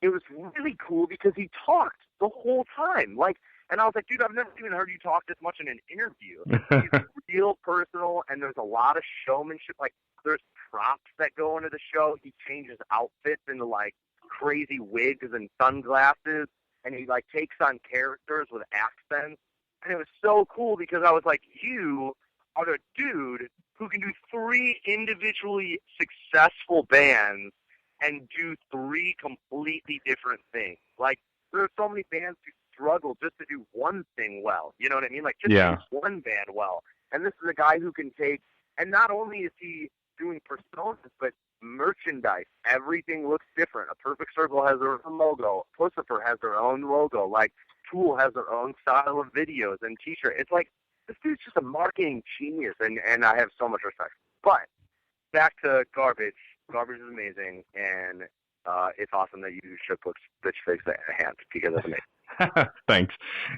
it was really cool because he talked the whole time. Like, and I was like, dude, I've never even heard you talk this much in an interview. He's real personal, and there's a lot of showmanship. Like, there's props that go into the show. He changes outfits into, like, crazy wigs and sunglasses, and he, like, takes on characters with accents. And it was so cool because I was like, you are the dude who can do 3 individually successful bands and do three completely different things. Like, there are so many bands who struggle just to do one thing well. You know what I mean? Like, just to do one band well. And this is a guy who can take, and not only is he doing personas, but merchandise. Everything looks different. A Perfect Circle has their own logo. Pussifer has their own logo. Like, Tool has their own style of videos and T-shirt. It's like, this dude's just a marketing genius, and I have so much respect. But back to Garbage. Garbage is amazing, and it's awesome that you shook Bitch Face a hand because it's amazing. Thanks.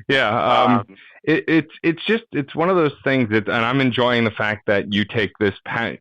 Yeah. It's one of those things that, and I'm enjoying the fact that you take this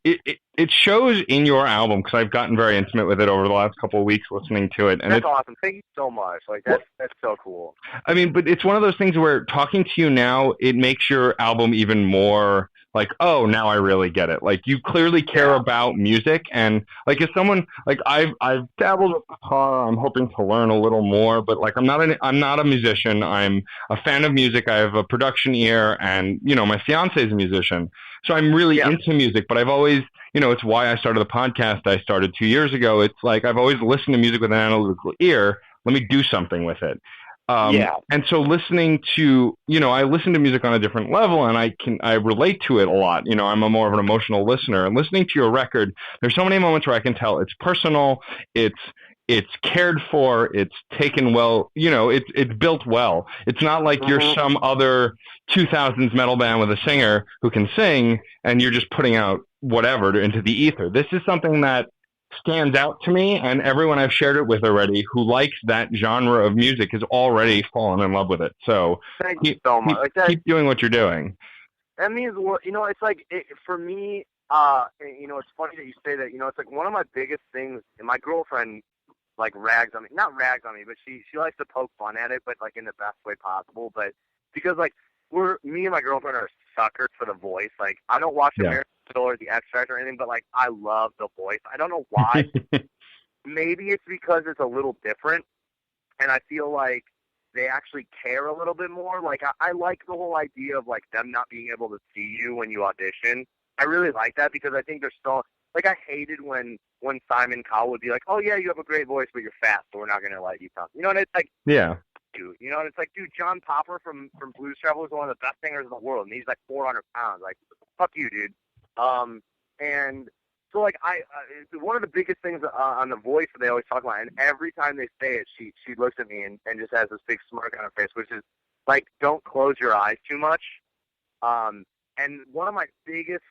it shows in your album, because I've gotten very intimate with it over the last couple of weeks listening to it. And that's awesome. Thank you so much. Like, that's so cool. I mean, but it's one of those things where talking to you now, it makes your album even more like, oh, now I really get it. Like, you clearly care about music, and like, if someone, like, I've dabbled with guitar, I'm hoping to learn a little more, but like, I'm not a musician. I'm a fan of music. I have a production ear, and my fiance is a musician, so I'm really into music. But I've always, it's why I started the podcast. I started 2 years ago. It's like, I've always listened to music with an analytical ear. Let me do something with it. And so listening to, I listen to music on a different level, and I relate to it a lot. I'm a more of an emotional listener, and listening to your record, there's so many moments where I can tell it's personal, it's cared for, it's taken well, it's built well. It's not like you're some other 2000s metal band with a singer who can sing, and you're just putting out whatever into the ether. This is something that stands out to me, and everyone I've shared it with already who likes that genre of music has already fallen in love with it. So thank you so much. Keep doing what you're doing. That means, it's like, for me, it's funny that you say that. It's like one of my biggest things, and my girlfriend, like, not rags on me, but she likes to poke fun at it, but like in the best way possible. But because, like, me and my girlfriend are suckers for The Voice. Like, I don't watch American Idol or The X Factor or anything, but like, I love The Voice. I don't know why. Maybe it's because it's a little different, and I feel like they actually care a little bit more. Like, I like the whole idea of, like, them not being able to see you when you audition. I really like that, because I think they're still, like, I hated when Simon Cowell would be like, oh yeah, you have a great voice, but you're fat, so we're not going to let you come. And it's like, dude, and it's like, dude, John Popper from Blues Traveler is one of the best singers in the world, and he's like 400 pounds. Like, fuck you, dude. And so, like, one of the biggest things on The Voice that they always talk about, and every time they say it, she looks at me and just has this big smirk on her face, which is, like, don't close your eyes too much. And one of my biggest,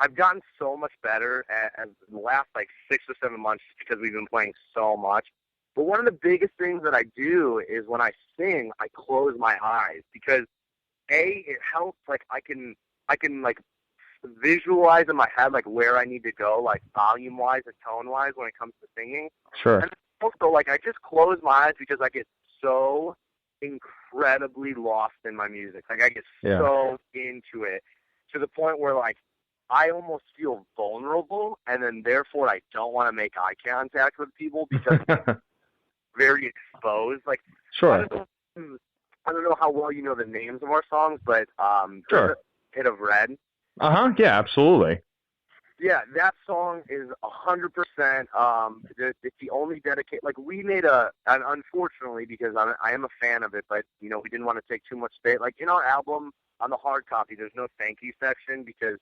I've gotten so much better as the last, like, 6 or 7 months, just because we've been playing so much. But one of the biggest things that I do is when I sing, I close my eyes, because it helps. Like, I can like visualize in my head, like, where I need to go, like, volume wise and tone wise when it comes to singing. Sure. And also, like, I just close my eyes because I get so incredibly lost in my music. Like, I get so into it to the point where, like, I almost feel vulnerable, and then therefore I don't want to make eye contact with people because I'm very exposed. Like, sure. I don't know how well you know the names of our songs, but sure. Pit of Red. Yeah, absolutely. Yeah, that song is 100%. It's the only dedicated. Like, we made and unfortunately, because I am a fan of it, but we didn't want to take too much space. Like, in our album on the hard copy, there's no thank you section because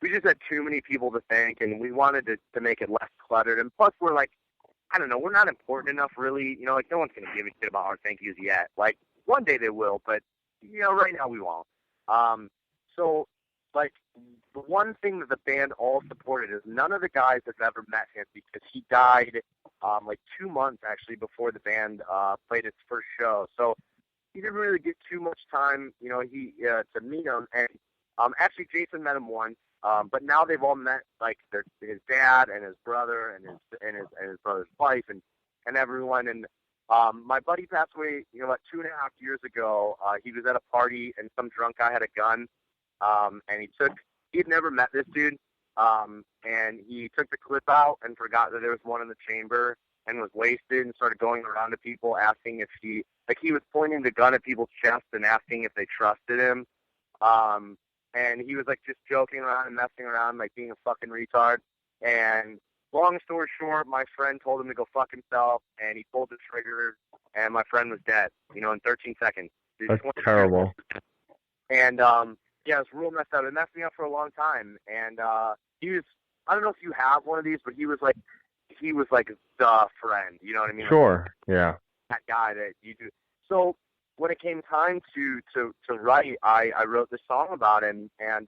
we just had too many people to thank, and we wanted to make it less cluttered. And plus, we're like, I don't know, we're not important enough, really. Like, no one's gonna give a shit about our thank yous yet. Like, one day they will, but right now we won't. So, like, the one thing that the band all supported is none of the guys have ever met him because he died like 2 months actually before the band played its first show. So he didn't really get too much time, to meet him. And actually, Jason met him once, but now they've all met like his dad and his brother and his brother's wife and everyone. And my buddy passed away, about 2.5 years ago. He was at a party and some drunk guy had a gun. And he'd never met this dude, and he took the clip out and forgot that there was one in the chamber and was wasted and started going around to people asking if he was pointing the gun at people's chests and asking if they trusted him. And he was, like, just joking around and messing around, like, being a fucking retard. And long story short, my friend told him to go fuck himself, and he pulled the trigger, and my friend was dead, in 13 seconds. That's terrible. And, yeah, it was real messed up. It messed me up for a long time. And he was, I don't know if you have one of these, but he was like the friend, you know what I mean? Sure, yeah. That guy that you do. So when it came time to write, I wrote this song about him, and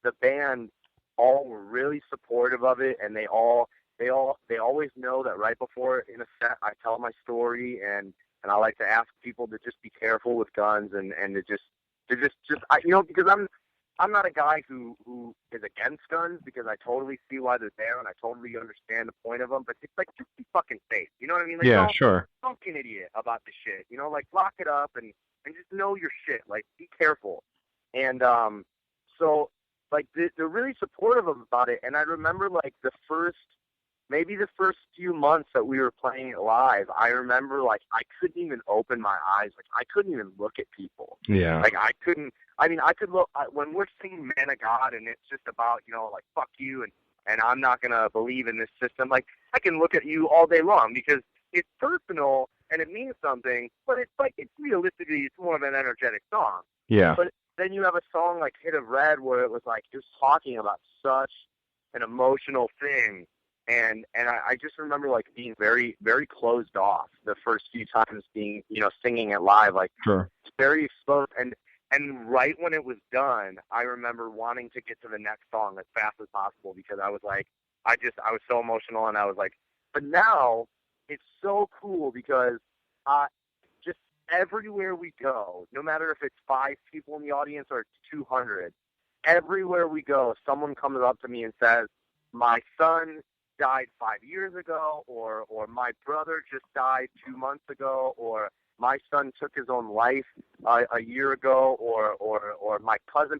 the band all were really supportive of it, and they always know that right before in a set I tell my story, and I like to ask people to just be careful with guns and to just because I'm not a guy who is against guns, because I totally see why they're there and I totally understand the point of them, but it's like, just be fucking safe, you know what I mean? Like, yeah, sure. Don't be an idiot about the shit, like lock it up and just know your shit, like be careful. And so like they're really supportive about it, and I remember like the first few months that we were playing it live, I remember like I couldn't even open my eyes. Like I couldn't even look at people. Yeah. Like I could look when we're singing Man of God and it's just about, like fuck you and I'm not going to believe in this system. Like I can look at you all day long because it's personal and it means something, but it's realistically, it's more of an energetic song. Yeah. But then you have a song like Hit of Red where it was like, it was talking about such an emotional thing. And I just remember like being very, very closed off the first few times being, singing it live, like sure. very exposed. And right when it was done, I remember wanting to get to the next song as fast as possible because I was like, I was so emotional, and I was like, but now it's so cool because just everywhere we go, no matter if it's 5 people in the audience or it's 200, everywhere we go, someone comes up to me and says, my son died 5 years ago, or my brother just died 2 months ago, or my son took his own life a year ago, or my cousin.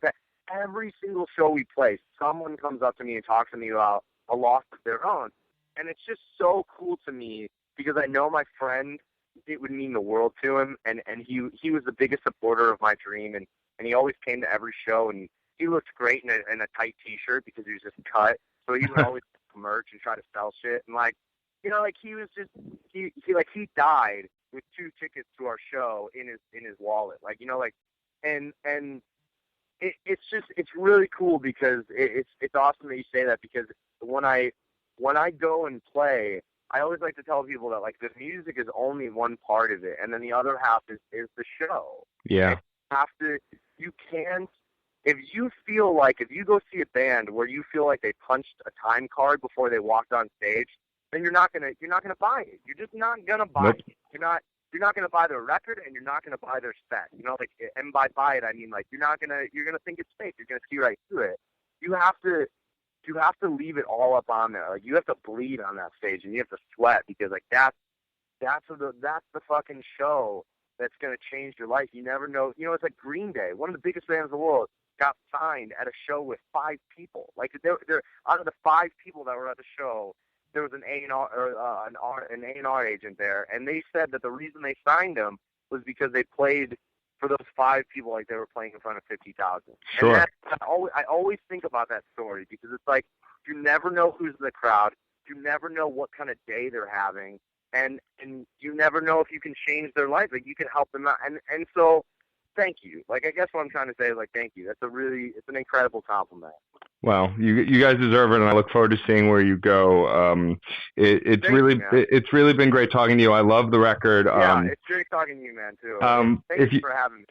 Every single show we play, someone comes up to me and talks to me about a loss of their own, and it's just so cool to me because I know my friend, it would mean the world to him, and he was the biggest supporter of my dream, and he always came to every show, and he looked great in a tight T-shirt because he was just cut, so he would always merch and try to sell shit, and like he was just he died with 2 tickets to our show in his wallet, and it's really cool because it's awesome that you say that, because when I go and play, I always like to tell people that like the music is only one part of it, and then the other half is the show. Yeah. You can't. If you go see a band where you feel like they punched a time card before they walked on stage, then you're not gonna buy it. You're just not gonna buy Nope. it. You're not gonna buy their record, and you're not gonna buy their set. And by buy it I mean like you're gonna think it's fake. You're gonna see right through it. You have to leave it all up on there. Like you have to bleed on that stage, and you have to sweat, because like that's the fucking show that's gonna change your life. You never know. It's like Green Day, one of the biggest bands in the world, got signed at a show with 5 people. Like they're out of the 5 people that were at the show, there was an A&R agent there, and they said that the reason they signed them was because they played for those 5 people like they were playing in front of 50,000. Sure. And I always think about that story, because it's like you never know who's in the crowd, you never know what kind of day they're having, and you never know if you can change their life. Like you can help them out, and so. Thank you. Like, I guess what I'm trying to say is, like, thank you. It's an incredible compliment. Well, you guys deserve it, and I look forward to seeing where you go. It's really been great talking to you. I love the record. Yeah, it's great talking to you, man, too. Thank you for having me.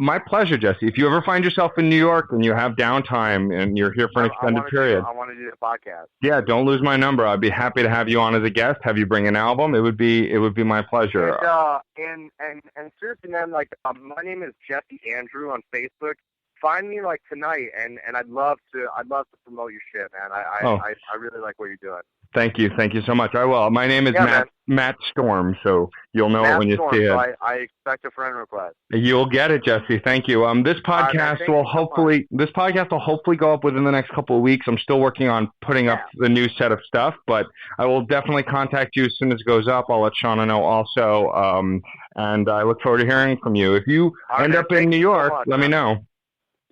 My pleasure, Jesse. If you ever find yourself in New York and you have downtime and you're here for an extended period, I want to do the podcast. Yeah, don't lose my number. I'd be happy to have you on as a guest. Have you bring an album? It would be my pleasure. And seriously, man, like my name is Jesse Andrew on Facebook. Find me like tonight, and I'd love to promote your shit, man. I really like what you're doing. Thank you so much. I will. My name is Matt Storm, so you'll know it when you see it. So I expect a friend request. You'll get it, Jesse. Thank you. This podcast will hopefully go up within the next couple of weeks. I'm still working on putting up the new set of stuff, but I will definitely contact you as soon as it goes up. I'll let Shauna know also, and I look forward to hearing from you. If you end up in New York, let me know.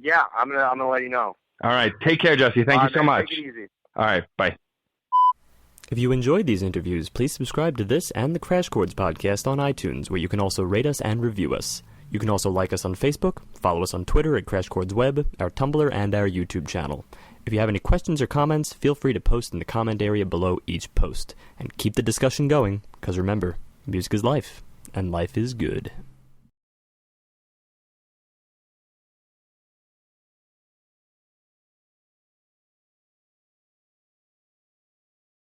Yeah, I'm gonna let you know. All right. Take care, Jesse. Thank you so much. Take it easy. All right. Bye. If you enjoyed these interviews, please subscribe to this and the Crash Chords podcast on iTunes, where you can also rate us and review us. You can also like us on Facebook, follow us on Twitter at Crash Chords Web, our Tumblr, and our YouTube channel. If you have any questions or comments, feel free to post in the comment area below each post. And keep the discussion going, because remember, music is life, and life is good.